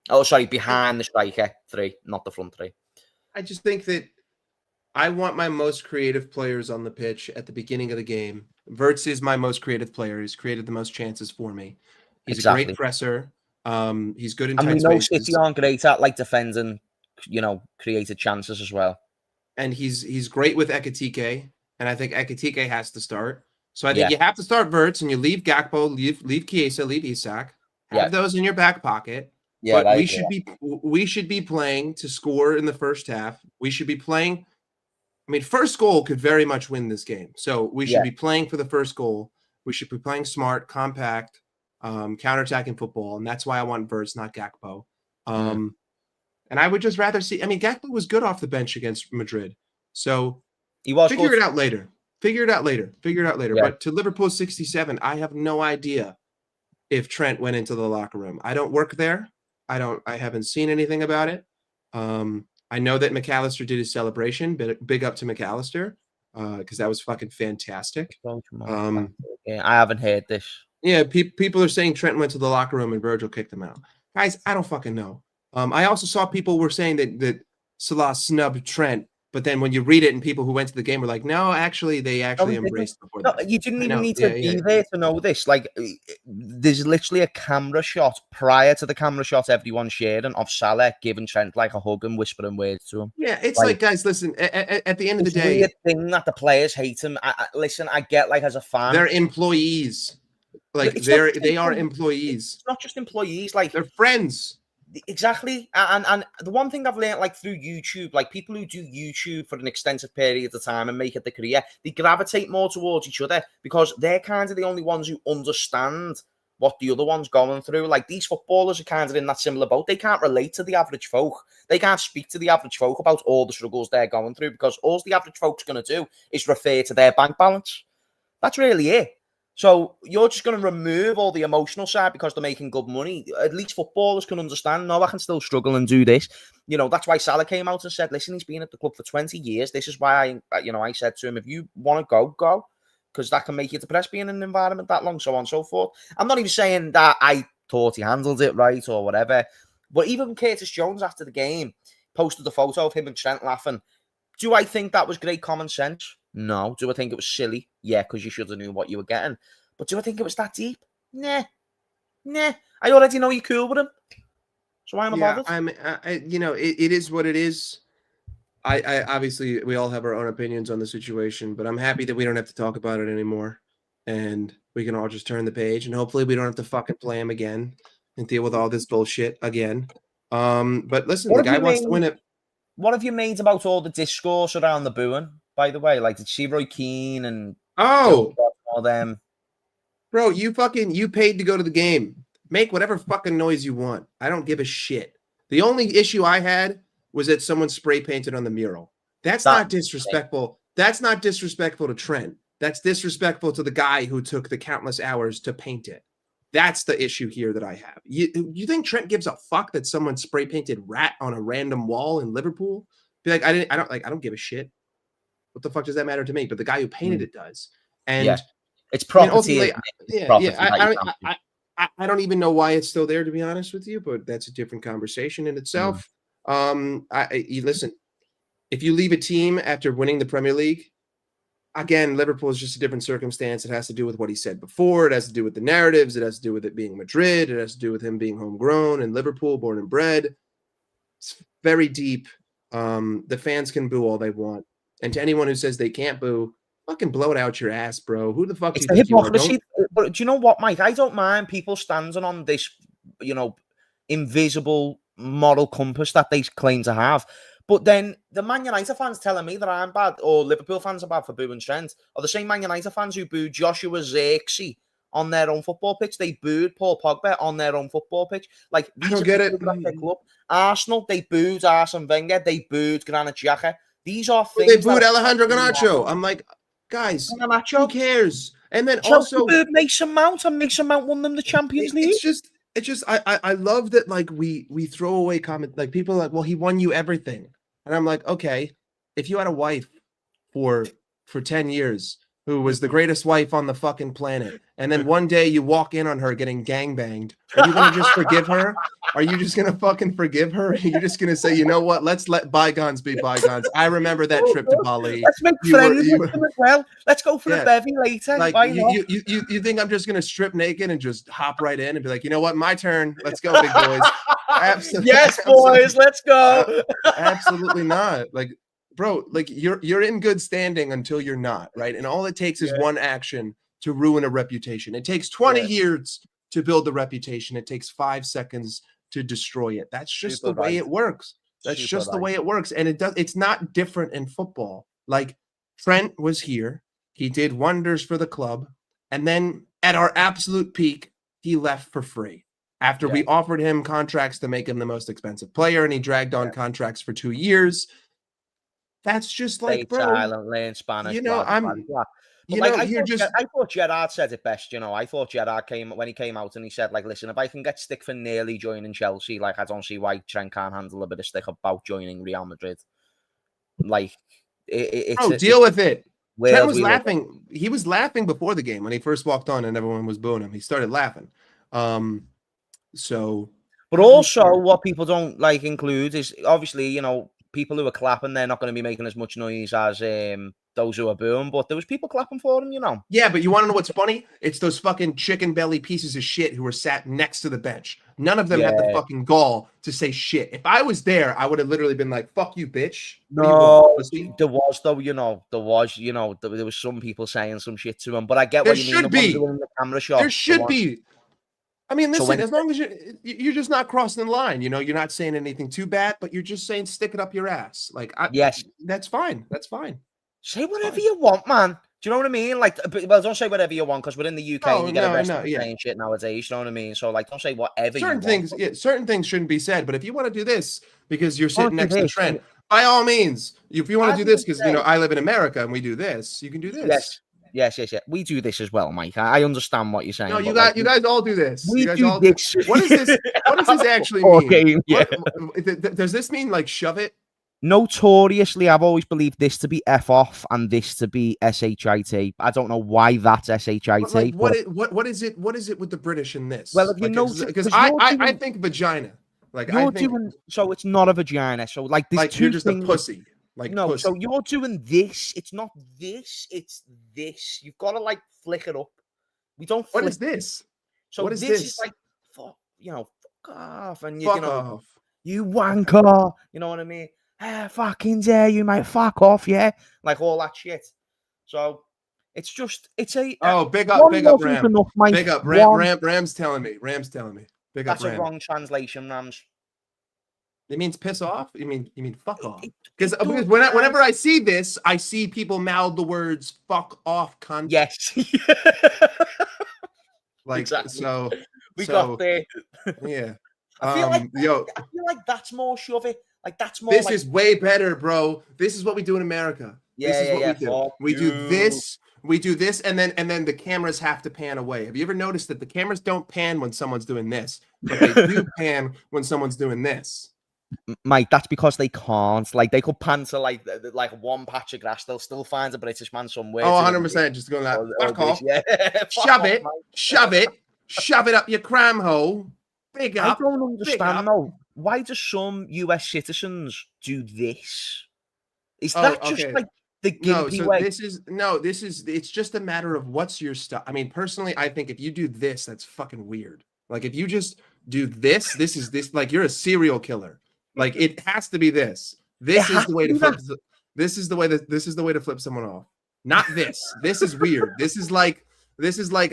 Oh, sorry, behind the striker three, not the front three. I just think that I want my most creative players on the pitch at the beginning of the game. Verts is my most creative player. He's created the most chances for me. He's a great presser. He's good in tight spaces. And we know City aren't great at like defending, created chances as well. And he's great with Ekatike, and I think Ekatike has to start. So I think you have to start Verts, and you leave Gakpo, leave Chiesa, leave Isak. Have those in your back pocket. Yeah, but we should be playing to score in the first half. We should be playing. I mean, first goal could very much win this game. So we should be playing for the first goal. We should be playing smart, compact, counterattacking football, and that's why I want Verts, not Gakpo. And I would just rather see. I mean, Gakpo was good off the bench against Madrid, so figure it out later. Yeah. But to Liverpool 67, I have no idea if Trent went into the locker room. I don't work there. I haven't seen anything about it. I know that McAllister did his celebration. Big up to McAllister because that was fucking fantastic. I haven't heard this. Yeah, people are saying Trent went to the locker room and Virgil kicked him out. Guys, I don't fucking know. I also saw people were saying that Salah snubbed Trent, but then when you read it and people who went to the game were like, no, actually, they actually embraced before that. You didn't even need to be there to know this. Like, there's literally a camera shot prior to the camera shot everyone shared of Salah giving Trent like a hug and whispering words to him. Yeah, it's like guys, listen, at the end of the day. It's a weird thing that the players hate him. Listen, I get like as a fan. They're employees. Like, they are employees. It's not just employees. Like, they're friends. Exactly. And the one thing I've learned, like through YouTube, like people who do YouTube for an extensive period of time and make it their career, they gravitate more towards each other because they're kind of the only ones who understand what the other one's going through. Like these footballers are kind of in that similar boat. They can't relate to the average folk. They can't speak to the average folk about all the struggles they're going through because all the average folk's going to do is refer to their bank balance. That's really it. So you're just going to remove all the emotional side because they're making good money. At least footballers can understand, no, I can still struggle and do this. That's why Salah came out and said, listen, he's been at the club for 20 years. This is why, I said to him, if you want to go, go. Because that can make you depressed being in an environment that long, so on and so forth. I'm not even saying that I thought he handled it right or whatever. But even Curtis Jones after the game posted a photo of him and Trent laughing. Do I think that was great common sense? No. Do I think it was silly? Yeah, because you should have knew what you were getting. But do I think it was that deep? Nah. I already know you're cool with him. So why am I bothered? It is what it is. I obviously, we all have our own opinions on the situation, but I'm happy that we don't have to talk about it anymore. And we can all just turn the page. And hopefully we don't have to fucking play him again and deal with all this bullshit again. But listen, the guy wants to win it. What have you made about all the discourse around the booing, by the way? Like, did you see Roy Keane and all them? Bro, you paid to go to the game. Make whatever fucking noise you want. I don't give a shit. The only issue I had was that someone spray painted on the mural. That's not disrespectful. That's not disrespectful to Trent. That's disrespectful to the guy who took the countless hours to paint it. That's the issue here that I have. You think Trent gives a fuck that someone spray painted rat on a random wall in Liverpool? Be like, I don't give a shit. What the fuck does that matter to me? But the guy who painted it does. And It's I mean, property. ultimately, Isn't it? It's yeah, property yeah. that you can't do. I don't even know why it's still there, to be honest with you, but that's a different conversation in Mm. itself. You listen. If you leave a team after winning the Premier League, again, Liverpool is just a different circumstance. It has to do with what he said before. It has to do with the narratives. It has to do with it being Madrid. It has to do with him being homegrown and Liverpool, born and bred. It's very deep. The fans can boo all they want, and to anyone who says they can't boo, fucking blow it out your ass, bro. Who the fuck do It's you the think you are? Don't. hypocrisy. But do you know what, Mike? I don't mind people standing on this, invisible moral compass that they claim to have. But then the Man United fans telling me that I'm bad, or Liverpool fans are bad for booing Trent, are the same Man United fans who booed Joshua Zirkzee on their own football pitch. They booed Paul Pogba on their own football pitch. Like, I these don't are get people it. that pick up. Arsenal, they booed Arsene Wenger. They booed Granit Xhaka. These are They things that booed are Alejandro Garnacho. I'm like, guys, who Garnacho. cares? And then Chelsea also, booed Mason Mount, and Mason Mount won them the Champions League. it's just I love that, like, we throw away comment, like, people are like, well, he won you everything. And I'm like, okay, if you had a wife for 10 years who was the greatest wife on the fucking planet, and then one day you walk in on her getting gangbanged, are you gonna just forgive her? Are you just gonna fucking forgive her? Are you just gonna say, you know what? Let's let bygones be bygones. I remember that trip to Bali. Let's make friends with them as well. Let's go for a Yeah. bevy later. Like, Why not? you think I'm just gonna strip naked and just hop right in and be like, you know what, my turn. Let's go, big boys. Absolutely, Yes, boys, let's go. absolutely not. Like, bro, like, you're in good standing until you're not, right? And all it takes is one action to ruin a reputation. It takes 20 years to build the reputation. It takes 5 seconds to destroy it. That's just Super the way right. it works. That's Super just the right. way it works. And it's not different in football. Like, Trent was here. He did wonders for the club. And then at our absolute peak, he left for free. After we offered him contracts to make him the most expensive player, and he dragged on contracts for 2 years. That's just like, Stay bro, silent, learn Spanish, you know, blah, blah, blah, blah. But you like, know, you're just, I thought Gerrard said it best. I thought Gerrard when he came out and he said, like, listen, if I can get stick for nearly joining Chelsea, like, I don't see why Trent can't handle a bit of stick about joining Real Madrid. Like, it's deal with it. Trent was we live in. laughing. He was laughing before the game when he first walked on and everyone was booing him. He started laughing. So, But also, what people don't like include is obviously, people who are clapping, they're not going to be making as much noise as those who are booing. But there was people clapping for him, Yeah, but you want to know what's funny? It's those fucking chicken belly pieces of shit who were sat next to the bench. None of them had the fucking gall to say shit. If I was there, I would have literally been like, "Fuck you, bitch." No, there was though, there was some people saying some shit to him. But I get There what you mean. should be. In the camera shot. There should be. I mean, listen, So as long as you're just not crossing the line, you're not saying anything too bad, but you're just saying stick it up your ass. Like, yes, that's fine. That's fine. Say whatever you want, man. Do you know what I mean? Like, well, don't say whatever you want because we're in the UK and you get arrested for saying shit nowadays. You know what I mean? So, like, don't say whatever certain you things. want. Yeah, certain things shouldn't be said. But if you want to do this because you're sitting next to Trent, by all means. If you want to do this because I live in America and we do this, you can do this. Yes. We do this as well, Mike. I understand what you're saying. No, you guys all do this. We you guys do all this. What is this? What does this actually mean? Does this mean like shove it? Notoriously, I've always believed this to be F off and this to be shit. I don't know why that's shit. Like, what is it? What is it with the British in this? Well, if you know, because I think vagina. Like, I think so it's not a vagina. So like there's two you're just things. A pussy. Like, no, pussy. So you're doing this. It's not this. It's this. You've got to like flick it up. We don't. What is this? So what is this? Is like fuck off, and fuck off. You wanker. You know what I mean? Fucking dare you, mate. Fuck off, yeah. Like all that shit. So it's a big up Ram. Enough, mate. Big up Ram's telling me. Big up That's Ram. a wrong translation, Rams. It means piss off? You mean fuck off? Because whenever I see this, I see people mouth the words "fuck off," cunt. Yes. Like, exactly. So we got there. Yeah. I feel like that's more shove it. Like that's more. This is way better, bro. This is what we do in America. This is what we do. We do this. We do this, and then the cameras have to pan away. Have you ever noticed that the cameras don't pan when someone's doing this, but they do pan when someone's doing this? Mate, that's because they can't. Like, they could panter like one patch of grass. They'll still find a British man somewhere. Oh, doing 100%. Just going like, or fuck this. off. Yeah. Fuck Shove off, it. mate. Shove it up your cram hole. Big I up. don't Big understand, up. though. Why do some US citizens do this? Is Oh, that just okay. like the No, gimpy so way? it's just a matter of what's your stuff. I mean, personally, I think if you do this, that's fucking weird. Like if you just do this, like you're a serial killer. Like it has to be this. It This is has the way to to be flip. that. This is the way that this is the way to flip someone off. Not this. This is weird. This is like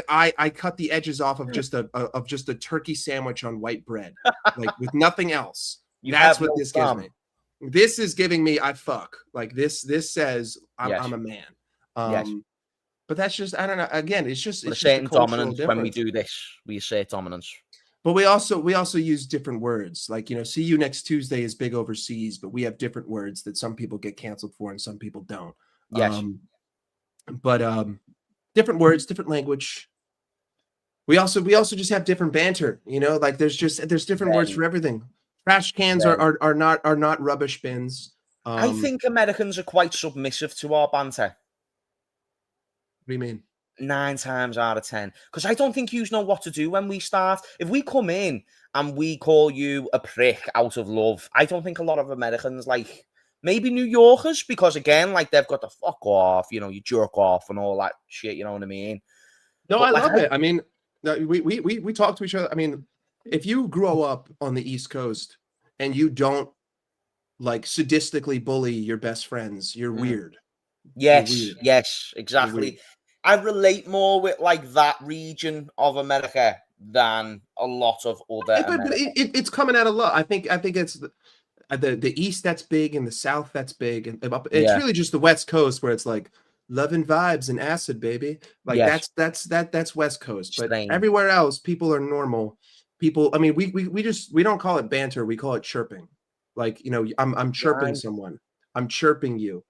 I cut the edges off of just a turkey sandwich on white bread, like with nothing else. You That's have what no this gives thumb. me. This is giving me I fuck. Like this says Yes. I'm a man. Yes. But that's just I don't know. Again, it's just But it's a just a certain cultural dominance difference. when we do this. We assert dominance. But we also use different words. Like, you know, see you next Tuesday is big overseas, but we have different words that some people get canceled for and some people don't. Yes. But different words, different language. We also just have different banter, you know, like there's different words for everything. Trash cans are not rubbish bins. I think Americans are quite submissive to our banter. What do you mean? 9 times out of 10. Because I don't think you know what to do when we start. If we come in and we call you a prick out of love, I don't think a lot of Americans, like maybe New Yorkers, because again, like they've got the fuck off, you know, you jerk off and all that shit, you know what I mean? No, But I like, love it. I mean, we talk to each other. I mean, if you grow up on the East Coast and you don't like sadistically bully your best friends, you're weird. Yes, You're weird. yes, exactly. I relate more with like that region of America than a lot of other but it's coming out of love. I think it's the East that's big and the South that's big, and it's really just the West Coast where it's like love and vibes and acid, baby. Like Yes. that's West Coast. But Strange. everywhere else, people are normal. People, I mean, we don't call it banter, we call it chirping. Like, you know, I'm chirping someone. I'm chirping you.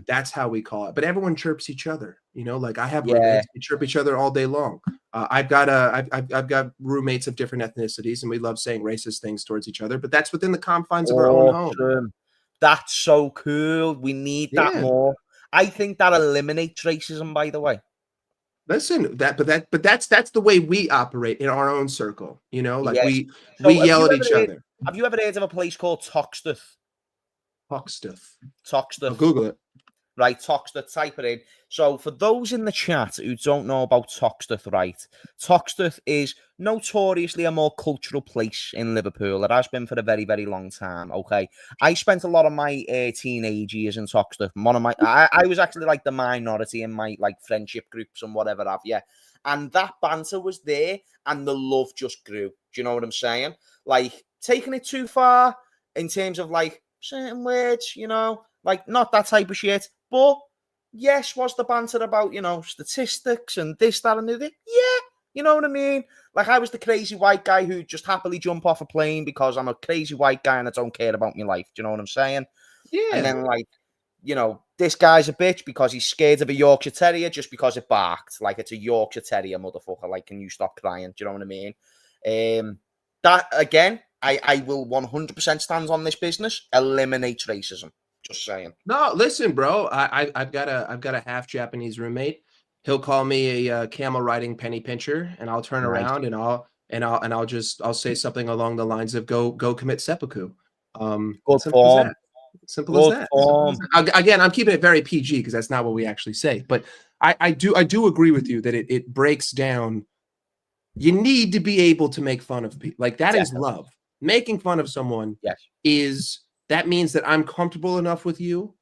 That's how we call it. But everyone chirps each other, you know, like I have roommates, we chirp each other all day long. I've got roommates of different ethnicities, and we love saying racist things towards each other, but that's within the confines of our own home. That's so cool. We need that more. I think that eliminates racism, by the way. Listen, but that's the way we operate in our own circle, you know, like we yell at each other. Have you ever heard of a place called Toxteth? Toxteth. Toxteth. I'll Google it. Right, Toxteth, type it in. So for those in the chat who don't know about Toxteth, right, Toxteth is notoriously a more cultural place in Liverpool. It has been for a very, very long time, okay? I spent a lot of my teenage years in Toxteth. I was actually like the minority in my like friendship groups and whatever have you. And that banter was there and the love just grew. Do you know what I'm saying? Like, taking it too far in terms of like certain words, you know, like not that type of shit. But yes, was the banter about, you know, statistics and this, that, and the other? Yeah, you know what I mean? Like I was the crazy white guy who just happily jump off a plane because I'm a crazy white guy and I don't care about my life. Do you know what I'm saying? Yeah. And then like, you know, this guy's a bitch because he's scared of a Yorkshire Terrier just because it barked. Like it's a Yorkshire Terrier, motherfucker. Like, can you stop crying? Do you know what I mean? That again, I will 100% stand on this business. Eliminate racism. Just saying. No, listen, bro. I've got a half Japanese roommate. He'll call me a camel riding penny pincher, and I'll turn around and I'll say something along the lines of go commit seppuku. Good simple form. as that. Simple as that. Form. Again, I'm keeping it very PG because that's not what we actually say. But I do agree with you that it breaks down. You need to be able to make fun of people. Like that is love. Making fun of someone that means that I'm comfortable enough with you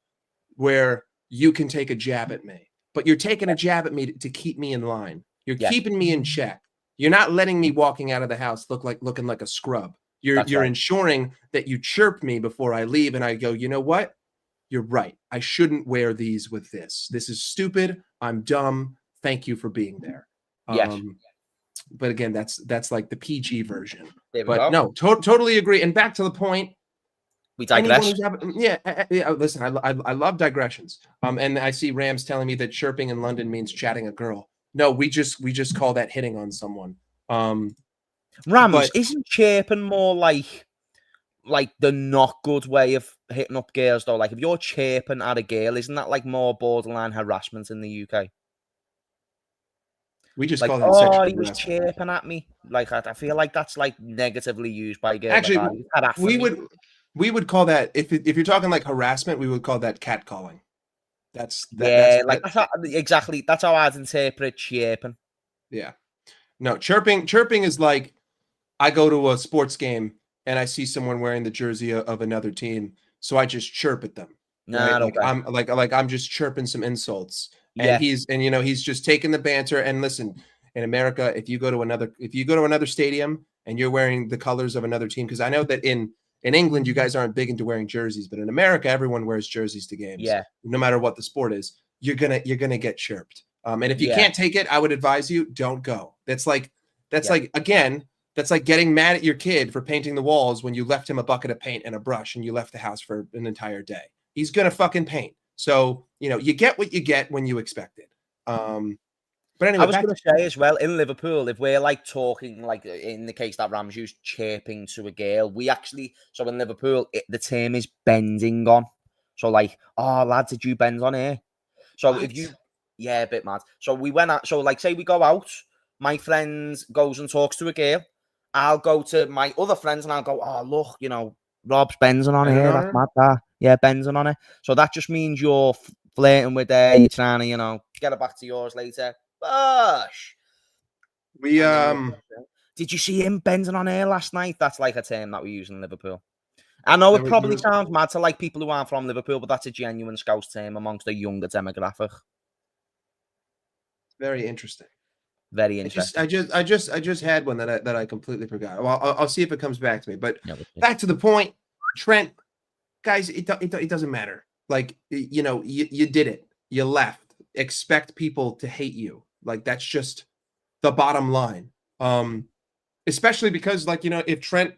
where you can take a jab at me. But you're taking a jab at me to keep me in line. You're keeping me in check. You're not letting me walking out of the house looking like a scrub. You're ensuring that you chirp me before I leave and I go, you know what? You're right. I shouldn't wear these with this. This is stupid. I'm dumb. Thank you for being there. But again, that's like the PG version. But no, totally agree. And back to the point. We digress. Listen, I love digressions. And I see Rams telling me that chirping in London means chatting a girl. No, we just call that hitting on someone. Rams, isn't chirping more like like the not good way of hitting up girls though. Like if you're chirping at a girl, isn't that like more borderline harassment in the UK? We just Like, call that oh, sexual he was harassment. chirping at me. Like I feel like that's like negatively used by girls. Like, Actually, oh, he's harassing we me. would call that, if you're talking like harassment, we would call that catcalling. That's Yeah, like that's how, exactly. That's how I'd interpret chirping. yeah. No, chirping is like, I go to a sports game and I see someone wearing the jersey of another team, so I just chirp at them, right? Nah, Like okay. I'm just chirping some insults, and Yeah, he's just taking the banter. And listen, in America, if you go to another stadium and you're wearing the colors of another team, because I know that in England you guys aren't big into wearing jerseys, but in America everyone wears jerseys to games, yeah, no matter what the sport is. You're gonna get chirped. And if you yeah, can't take it, I would advise you don't go. That's yeah, like, again, that's like getting mad at your kid for painting the walls when you left him a bucket of paint and a brush and you left the house for an entire day. He's gonna fucking paint. So, you get what you get when you expect it. But I anyway, was back going to to say as well in Liverpool, if we're like talking, like in the case that Rams used, chirping to a girl, we actually, so in Liverpool, the term is bending on. So, like, oh, lads, did you bend on here? So, if what? you, yeah, a bit mad. So, we went out, so, like, say we go out, my friend goes and talks to a girl. I'll go to my other friends and I'll go, oh, look, Rob's bending on Bending here. on That's her? mad, that. Yeah, bending on it. So, that just means you're flirting with her, you're trying to, get it back to yours later. Bosh. We And then you did you see him bending on air last night? That's like a term that we use in Liverpool. I know there it was, there probably was sounds mad to like people who aren't from Liverpool, but that's a genuine Scouse term amongst a younger demographic. very interesting. Very I just, interesting. I just, I just, I just had one that I completely forgot. Well, I'll see if it comes back to me. But Yeah, we'll see. back to the point, Trent, guys, it doesn't matter. Like, you did it. You left. Expect people to hate you. Like, that's just the bottom line. Especially because, like, if Trent,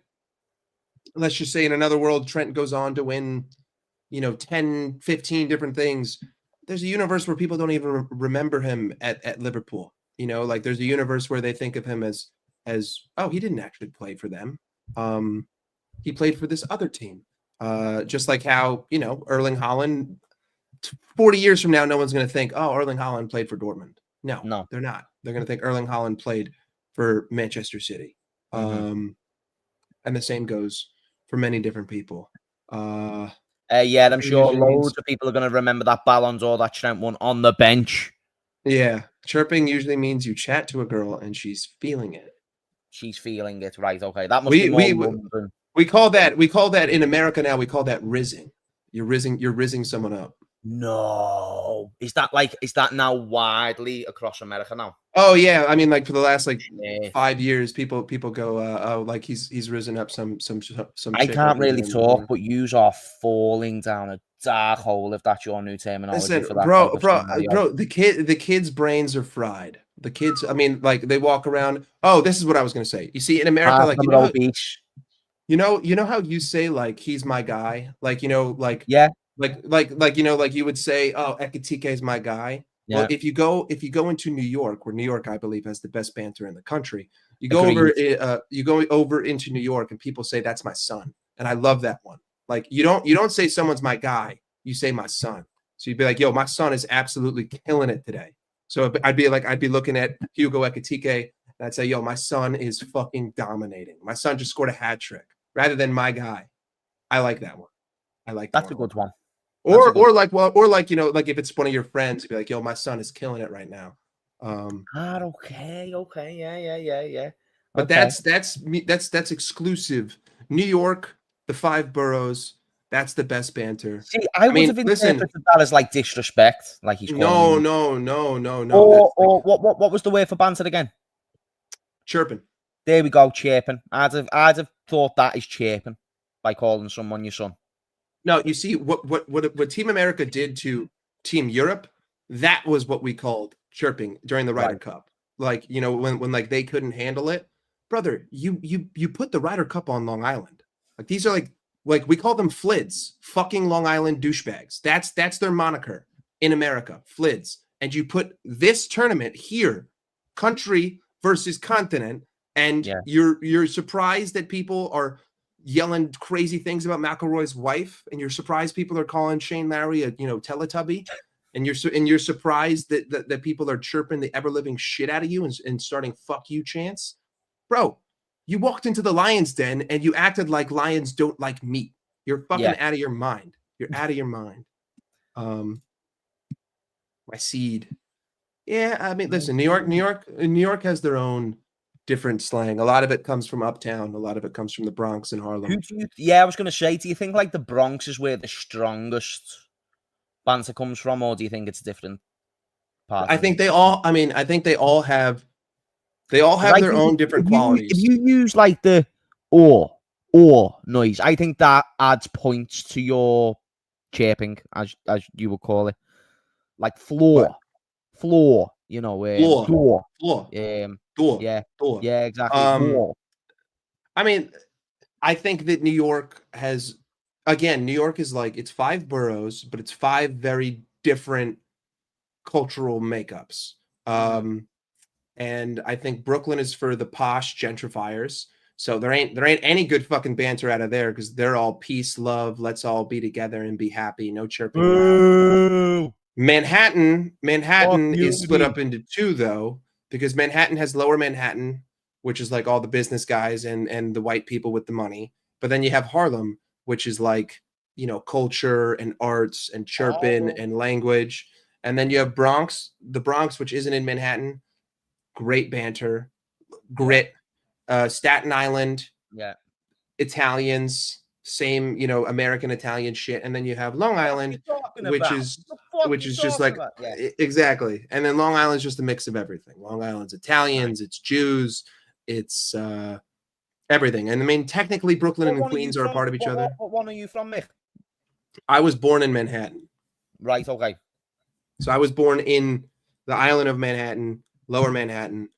let's just say in another world, Trent goes on to win, 10, 15 different things. There's a universe where people don't even remember him at Liverpool. Like, there's a universe where they think of him as, oh, he didn't actually play for them. He played for this other team. Just like how, Erling Haaland, 40 years from now, no one's going to think, oh, Erling Haaland played for Dortmund. No, No. they're not. They're going to think Erling Haaland played for Manchester City. Mm-hmm. And the same goes for many different people. Yeah, I'm Chirping sure usually means, loads of people are going to remember that Ballon d'Or that Trent won on the bench. yeah, chirping usually means you chat to a girl and she's feeling it. She's feeling it, right? Okay, that must be We more we London. we call that in America now. We call that rizzing. You're rizzing someone up. No, is that now widely across America now? Oh yeah, I mean, like, for the last, like, Yeah. 5 years, people go, oh, like, he's risen up some I chick or can't really talk, whatever. but yous are falling down a dark hole if that's your new terminology Listen, for that type bro, of bro, scenario. bro. The kids' brains are fried. The kids, I mean, like, they walk around. Oh, this is what I was gonna say. You see, in America, Half of like, them are obese. how you say, like, he's my guy, like, Yeah, like you would say, oh, Ekatike is my guy. Well, yeah, if you go into New York, where New York, I believe, has the best banter in the country, agreed. you go over into New York, and people say that's my son, and I love that one. Like, you don't say someone's my guy, you say my son. So you'd be like, yo, my son is absolutely killing it today. So I'd be looking at Hugo Ekatike, and I'd say, yo, my son is fucking dominating. My son just scored a hat trick, rather than my guy. I like that one. I like that That's one a a lot. good one. That's a Or good or like, well, or like, like, if it's one of your friends, you'd be like, yo, my son is killing it right now. Okay, yeah. But Okay. that's exclusive. New York, the five boroughs, that's the best banter. See, I I would mean, have listen, interpreted that as like disrespect, like he's calling no, you. no, no, no, no. Or That's like what was the word for banter again? chirping. There we go, chirping. I'd have thought that is chirping by calling someone your son. No, you see what Team America did to Team Europe, that was what we called chirping during the Ryder Right. Cup. Like, when like they couldn't handle it, brother, you put the Ryder Cup on Long Island. Like, these are like we call them Flids, fucking Long Island douchebags. That's their moniker in America, Flids. And you put this tournament here, country versus continent, and Yeah. you're surprised that people are yelling crazy things about McElroy's wife, and you're surprised people are calling Shane Lowry a Teletubby, and you're surprised that people are chirping the ever living shit out of you and starting "fuck you" chants, bro. You walked into the Lions den and you acted like lions don't like meat. You're fucking out of your mind. You're out of your mind. My seed. Yeah, I mean, listen, New York has their own different slang. A lot of it comes from uptown. A lot of it comes from the Bronx and Harlem. I was going to say, do you think like the Bronx is where the strongest banter comes from, or do you think it's different parts? I think they all have their own different qualities. If you use like the or noise, I think that adds points to your chirping, as you would call it. Like floor, floor, door, door, yeah, door. Yeah, exactly. I mean, I think that New York is like, it's 5 boroughs, but it's 5 very different cultural makeups. And I think Brooklyn is for the posh gentrifiers. So there ain't any good fucking banter out of there, because they're all peace, love, let's all be together and be happy, no chirping around. Manhattan is split up into 2 though, because Manhattan has Lower Manhattan, which is like all the business guys and the white people with the money. But then you have Harlem, which is like, culture and arts and chirping and language. And then you have the Bronx, which isn't in Manhattan. Great banter, grit. Staten Island, Italians, same, American Italian shit. And then you have Long Island, which is just like, exactly. And then Long Island's just a mix of everything. Long Island's Italians, it's Jews, it's everything. And I mean, technically Brooklyn and Queens are a part of each other. What one are you from, Mick? I was born in Manhattan. Right, okay. So I was born in the island of Manhattan, Lower Manhattan.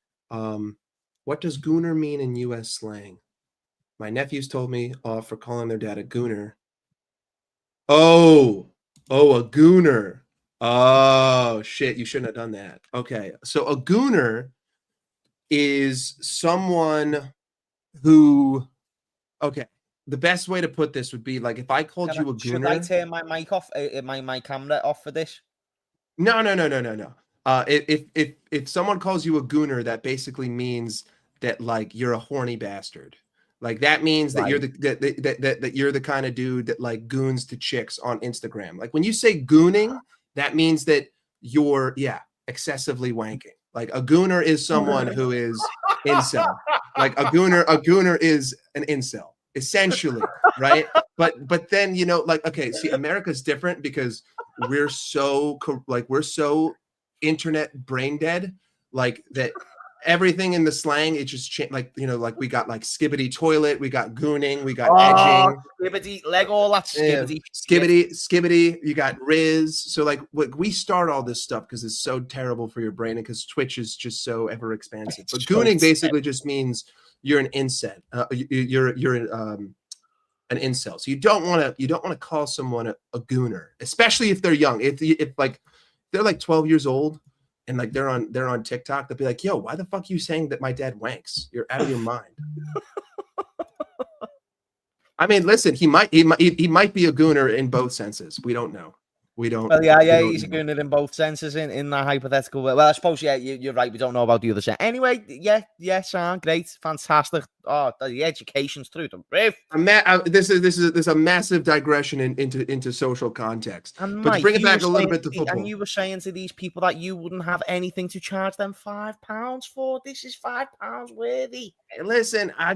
What does gooner mean in U.S. slang? My nephews told me off for calling their dad a gooner. Oh, a gooner. Oh, shit. You shouldn't have done that. Okay. So a gooner is someone who, okay, the best way to put this would be like, if I called you a gooner. Should I turn my mic off, my camera off for this? No. If someone calls you a gooner, that basically means that like you're a horny bastard. Like that means that you're that you're the kind of dude that like goons to chicks on Instagram. Like when you say gooning, that means that you're excessively wanking. Like a gooner is someone who is incel. Like a gooner is an incel, essentially, right? But then like, okay, see, America's different because we're so internet brain dead, like that everything in the slang, it just like like we got like skibbity toilet, we got gooning, we got edging, skibbity leg, all that skibbity, you got riz. So like we start all this stuff because it's so terrible for your brain and because Twitch is just so ever expansive. But gooning basically just means you're an incel. You're an incel. So you don't want to call someone a gooner, especially if they're young. If like they're like 12 years old and like they're on TikTok, they'll be like, yo, why the fuck are you saying that my dad wanks? You're out of your mind. I mean, listen, he might be a gooner in both senses. We don't know. We don't. Well, he's doing it in both senses in that hypothetical way. Well, I suppose, you're right. We don't know about the other side. Anyway, Sam, great, fantastic. Oh, the education's through the roof. This is a massive digression into social context. And but Mike, to bring it back a little bit to football. And you were saying to these people that you wouldn't have anything to charge them £5 for. This is £5 worthy. Listen, I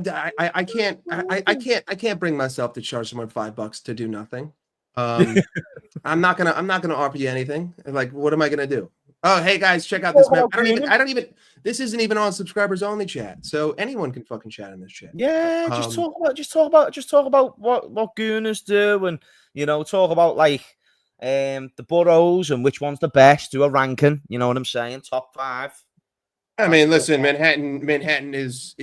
can't bring myself to charge someone $5 to do nothing. I'm not gonna offer you anything. Like, what am I gonna do? Oh, hey guys, check out this map. I don't even. This isn't even on subscribers only chat, so anyone can fucking chat in this chat. Yeah, just talk about what gooners do, and talk about like the boroughs and which one's the best. Do a ranking. You know what I'm saying? Top 5. I mean, listen, Manhattan is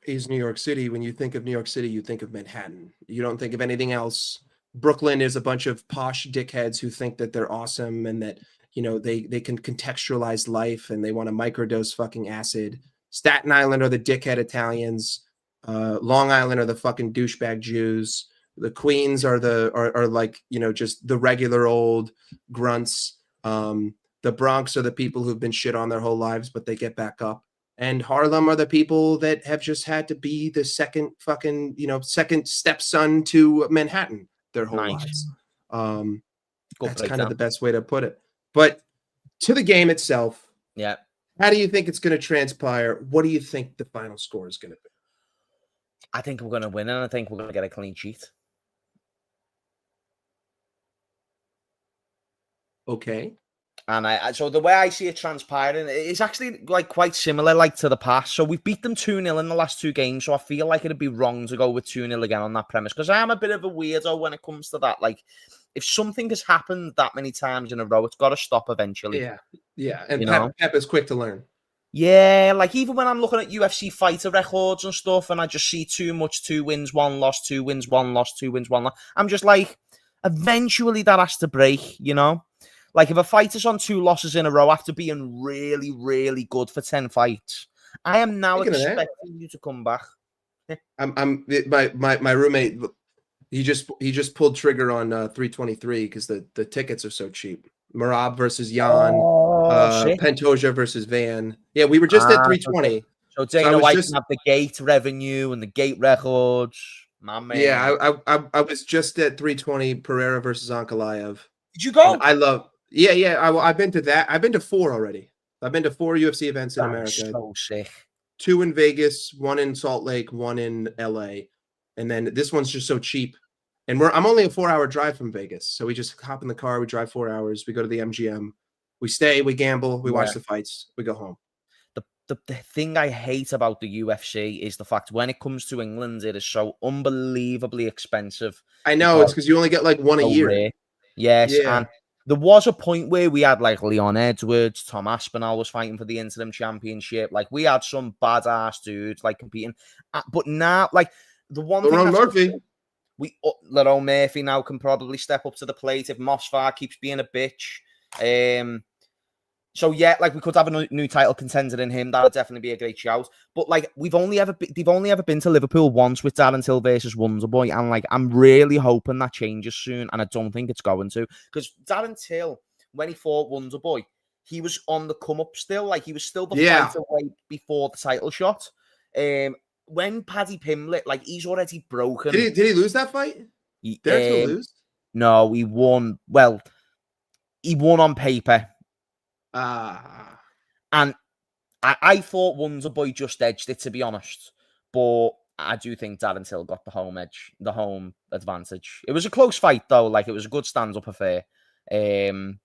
New York City. When you think of New York City, you think of Manhattan. You don't think of anything else. Brooklyn is a bunch of posh dickheads who think that they're awesome and that they can contextualize life and they want to microdose fucking acid. Staten Island are the dickhead Italians. Long Island are the fucking douchebag Jews. The Queens are like, just the regular old grunts. The Bronx are the people who've been shit on their whole lives, but they get back up. And Harlem are the people that have just had to be the second stepson to Manhattan their whole Nice. lives. Good That's kind of breakdown. the best way to put it. But to the game itself, Yeah. how do you think it's going to transpire? What do you think the final score is going to be? I think we're going to win, and I think we're going to get a clean sheet. Okay. And so the way I see it transpiring, it's actually like quite similar like to the past. So we've beat them 2-0 in the last two games. So I feel like it'd be wrong to go with 2-0 again on that premise, because I am a bit of a weirdo when it comes to that. Like, if something has happened that many times in a row, it's got to stop eventually. Yeah. And You Pep is quick to learn. Yeah, like even when I'm looking at UFC fighter records and stuff, and I just see too much 2 wins, 1 loss, 2 wins, 1 loss, 2 wins, 1 loss, I'm just like, eventually that has to break, Like if a fighter's on 2 losses in a row after being really, really good for 10 fights, I am now expecting you to come back. My roommate, he just pulled trigger on 323 because the tickets are so cheap. Marab versus Jan, Pantoja versus Van. Yeah, we were just at 320. So Dana White can have the gate revenue and the gate records. My man. Yeah, I was just at 320. Pereira versus Ankalaev. Did you go? And I love. Yeah. I've been to that. I've been to 4 already. I've been to 4 UFC events in America. So sick. 2 in Vegas, 1 in Salt Lake, 1 in LA, and then this one's just so cheap. And I'm only a 4-hour drive from Vegas, so we just hop in the car, we drive 4 hours, we go to the MGM, we stay, we gamble, we watch the fights, we go home. The thing I hate about the UFC is the fact when it comes to England, it is so unbelievably expensive. I know, it's because you only get like 1 a year. Rare. Yes, Yeah. and there was a point where we had like Leon Edwards, Tom Aspinall was fighting for the interim championship. Like we had some badass dudes like competing, but now like the one Lerone Murphy. Lerone Murphy now can probably step up to the plate if Mosfar keeps being a bitch. So yeah, like we could have a new title contender in him. That would definitely be a great shout. But like they've only ever been to Liverpool once with Darren Till versus Wonderboy, and like I'm really hoping that changes soon, and I don't think it's going to, because Darren Till, when he fought Wonderboy, he was on the come up still. Like he was still the fighter way before the title shot. When Paddy Pimblett, like he's already broken. Did he lose that fight? Did he lose? No, he won. Well, he won on paper. And I thought Wonderboy just edged it, to be honest. But I do think Darren Till got the home advantage. It was a close fight, though. Like, it was a good stand-up affair. And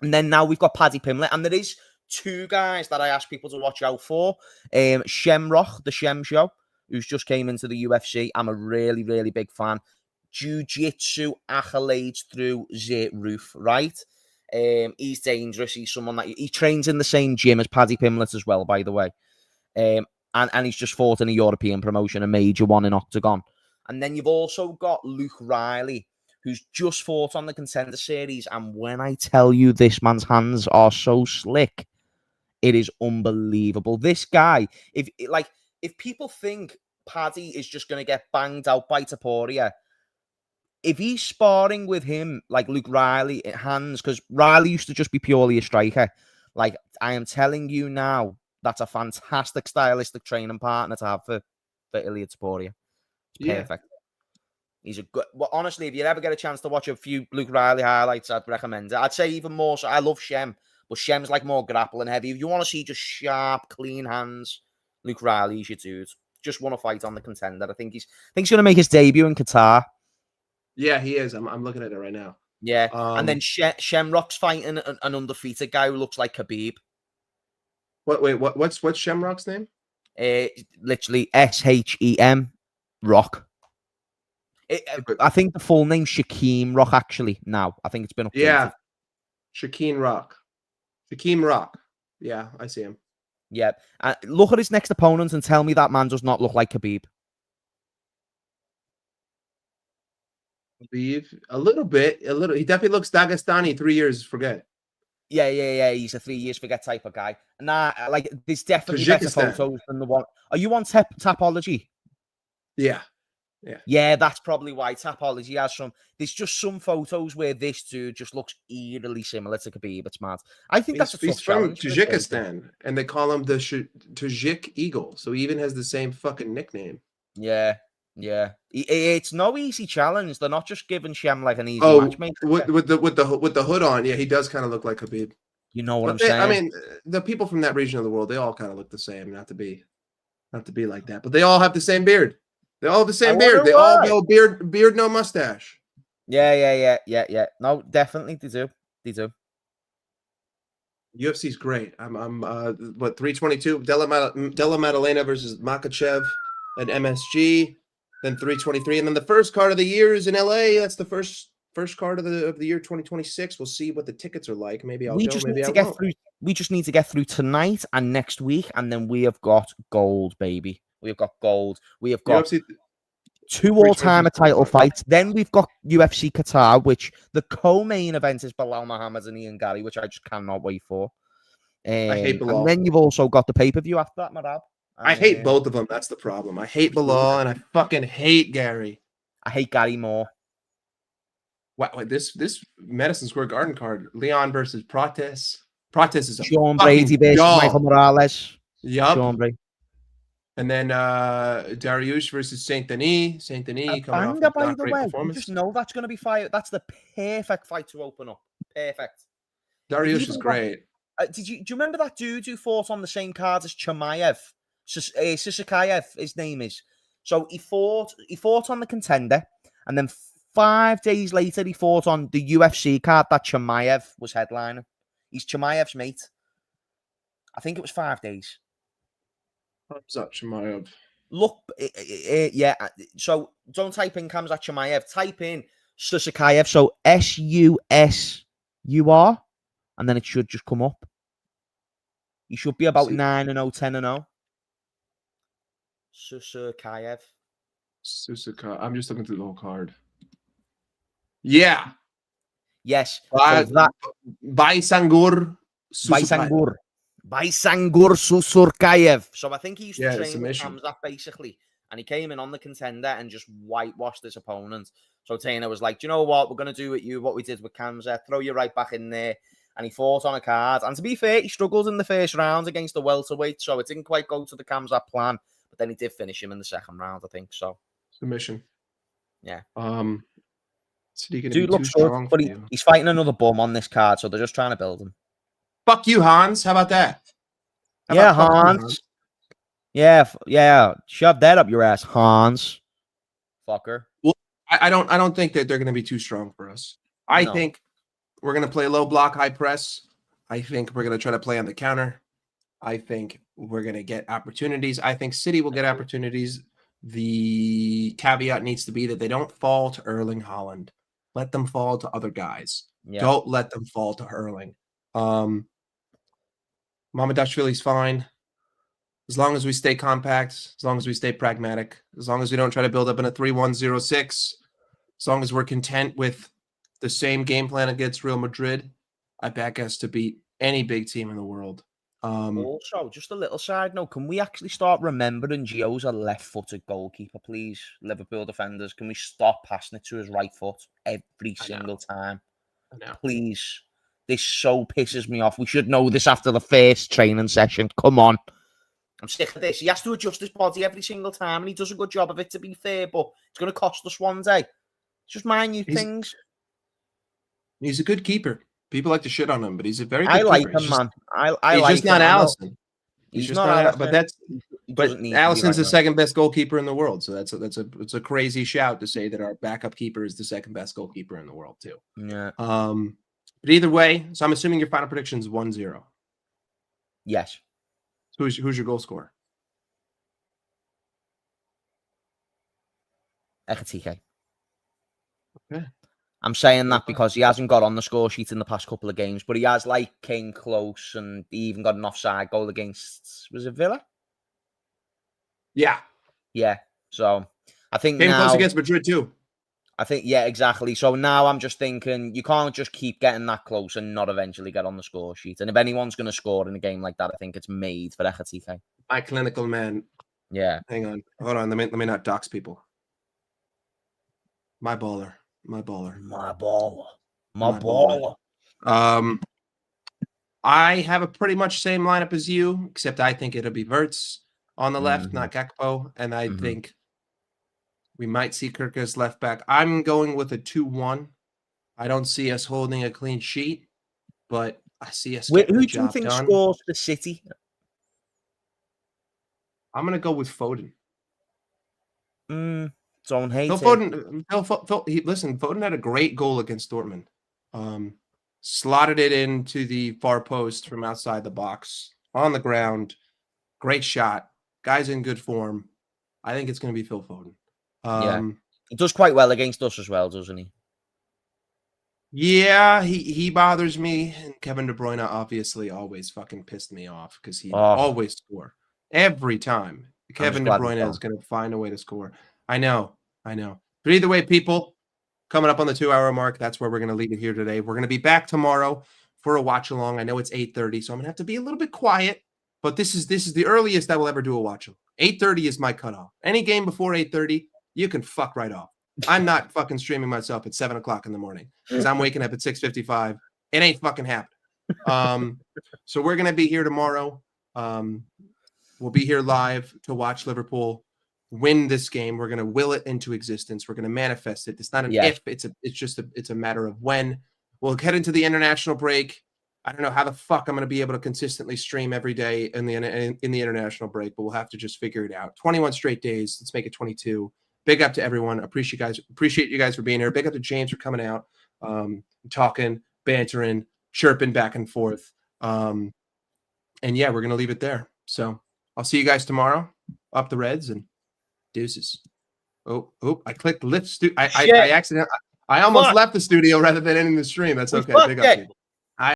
then now we've got Paddy Pimblett. And there is 2 guys that I ask people to watch out for. Shamrock, the Shem Show, who's just came into the UFC. I'm a really, really big fan. Jiu-jitsu accolades through the roof, right? He's dangerous. He's someone that he trains in the same gym as Paddy Pimblett as well, by the way. And he's just fought in a European promotion, a major one in Octagon. And then you've also got Luke Riley, who's just fought on the Contender Series. And when I tell you this man's hands are so slick, it is unbelievable. This guy, if people think Paddy is just going to get banged out by Taporia, if he's sparring with him, like Luke Riley, hands, because Riley used to just be purely a striker. Like, I am telling you now, that's a fantastic stylistic training partner to have for Ilia Taporia. It's perfect. He's a good... Well, honestly, if you ever get a chance to watch a few Luke Riley highlights, I'd recommend it. I'd say even more so. I love Shem, but Shem's like more grappling heavy. If you want to see just sharp, clean hands, Luke Riley's your dude. Just won a fight on the Contender. I think he's going to make his debut in Qatar. Yeah, he is. I'm looking at it right now. Yeah, and then Shamrock's fighting an undefeated guy who looks like Khabib. What's Shamrock's name? Literally SHEM Rock. I think the full name's Shaquem Rock. Actually, now I think it's been updated. Yeah, Shaquem Rock. Shaquem Rock. Yeah, I see him. Yeah, look at his next opponent and tell me that man does not look like Khabib. A little bit. He definitely looks Dagestani. 3 years forget. Yeah. He's a 3 years forget type of guy. Nah, like there's definitely better photos than the one. Are you on Tapology? Yeah. Yeah, that's probably why Tapology has some. There's just some photos where this dude just looks eerily similar to Khabib. It's mad. I think that's a He's tough from challenge for this person. Tajikistan, and they call him the Tajik Eagle. So he even has the same fucking nickname. Yeah. It's no easy challenge. They're not just giving Shem like an easy match, Oh, mate. with the hood on, yeah, he does kind of look like Khabib. You know what I'm But I saying? mean, the people from that region of the world, they all kind of look the same. Not to be like that, but they all have the same beard. They all have the I same beard. wonder They all why. go beard, no mustache. Yeah. No, definitely they do. They do. UFC's great. I'm 322 Della Maddalena versus Makachev at MSG, then 323, and then the first card of the year is in LA. That's the first card of the year 2026. We'll see what the tickets are like. Maybe I'll We go, just need maybe I to get won't. through. We just need to get through tonight and next week, and then we have got gold, baby. We have got gold. We have got UFC 2 all-time 322 title fights. Then we've got UFC Qatar, which the co-main event is Bilal Muhammad and Ian Gary, which I just cannot wait for. I hate And Bilal. then you've also got the pay-per-view after that, Marab. I hate both of them. That's the problem. I hate Bilal and I fucking hate Gary. I hate Gary more. Wow, this Madison Square Garden card, Leon versus Prates. Prates is a Sean fucking Brady versus dog. Michael Morales. Yup. Sean Brady. And then Dariush versus Saint Denis. Saint Denis coming off Banger, a by not the great way. You performance. just know that's going to be fire. That's the perfect fight to open up. Perfect. Dariush is great. Do you remember that dude who fought on the same card as Chimaev? Sisakayev, his name is. So he fought on the Contender, and then 5 days later he fought on the UFC card that Chimaev was headlining. He's Chimaev's mate. I think it was 5 days. Hamzat Chimaev. Look, yeah. So don't type in Khamzat Chimaev. Type in Susakayev. So SUSUR, and then it should just come up. He should be about 9-0, 10-0. Susakayev. Susaka. I'm just looking through the whole card. Yeah. Yes. So that Baisangur. Baisangur Susurkayev. So I think he used to train with Khamzat basically, and he came in on the Contender and just whitewashed his opponent. So Taylor was like, do you know what? We're going to do with you what we did with Khamzat. Throw you right back in there. And he fought on a card. And to be fair, he struggled in the first round against the welterweight, so it didn't quite go to the Khamzat plan. But then he did finish him in the second round, I think. So submission. Yeah. Dude looks good, but he's fighting another bum on this card, so they're just trying to build him. Fuck you, Hans. How about that? Hans. Yeah. Shove that up your ass, Hans. Fucker. Well, I don't think that they're going to be too strong for us. I think we're going to play low block, high press. I think we're going to try to play on the counter. I think we're going to get opportunities. I think City will get opportunities. The caveat needs to be that they don't fall to Erling Haaland. Let them fall to other guys. Yeah. Don't let them fall to Erling. Mamadashvili's fine. As long as we stay compact, as long as we stay pragmatic, as long as we don't try to build up in a 3-1-0-6, as long as we're content with the same game plan against Real Madrid, I back us to beat any big team in the world. Also, just a little side note, can we actually start remembering Gio's a left-footed goalkeeper, please? Liverpool defenders, can we stop passing it to his right foot every single time? Please. This so pisses me off. We should know this after the first training session. Come on. I'm sick of this. He has to adjust his body every single time, and he does a good job of it, to be fair, but it's going to cost us one day. It's just minute things. He's a good keeper. People like to shit on him, but he's a very good keeper. I like him, man. I he's like just not Alisson. He's just not Alisson. But Alisson's the second best goalkeeper in the world, so it's a crazy shout to say that our backup keeper is the second best goalkeeper in the world too. Yeah. But either way, so I'm assuming your final prediction is 1-0. Yes. Who's your goal scorer? Ekatike. Okay. I'm saying that because he hasn't got on the score sheet in the past couple of games, but he has came close, and he even got an offside goal against, was it Villa? Yeah. So I think came close against Madrid too. I think, yeah, exactly. So now I'm just thinking you can't just keep getting that close and not eventually get on the score sheet. And if anyone's going to score in a game like that, I think it's made for Ekatike. My clinical man. Yeah. Hang on. Hold on. Let me not dox people. My baller. My baller. My baller. My My baller. baller. I have a pretty much same lineup as you, except I think it'll be Verts on the left, Mhm. not Gakpo, and I Mhm. think we might see Kirk as left back. I'm going with a 2-1. I don't see us holding a clean sheet, but I see us getting Who the do you job think done. scores for City? I'm gonna go with Foden. Don't hate Phil it. Foden. Listen, Foden had a great goal against Dortmund. Slotted it into the far post from outside the box on the ground. Great shot. Guy's in good form. I think it's going to be Phil Foden. Yeah. He does quite well against us as well, doesn't he? Yeah, he bothers me. And Kevin De Bruyne obviously always fucking pissed me off because he Oh, always score every time. I'm just Kevin De glad he's Bruyne is gone. going to find a way to score. I know. But either way, people, coming up on the 2-hour mark, that's where we're going to leave it here today. We're going to be back tomorrow for a watch along. I know it's 8:30, so I'm going to have to be a little bit quiet. But this is the earliest I will ever do a watch along. 8:30 is my cutoff. Any game before 8:30, you can fuck right off. I'm not fucking streaming myself at 7 o'clock in the morning because I'm waking up at 6:55. It ain't fucking happening. So we're gonna be here tomorrow. We'll be here live to watch Liverpool win this game. We're gonna will it into existence. We're gonna manifest it. It's not an Yes. if. It's a matter of when. We'll head into the international break. I don't know how the fuck I'm gonna be able to consistently stream every day in the international break, but we'll have to just figure it out. 21 straight days. Let's make it 22. Big up to everyone. Appreciate you guys for being here. Big up to James for coming out, talking, bantering, chirping back and forth. And yeah, we're gonna leave it there. So I'll see you guys tomorrow. Up the Reds and deuces. Oh, I clicked lift. I Shit. accidentally. I almost Fuck. left the studio rather than ending the stream. That's We okay. Big fucked up, it. people.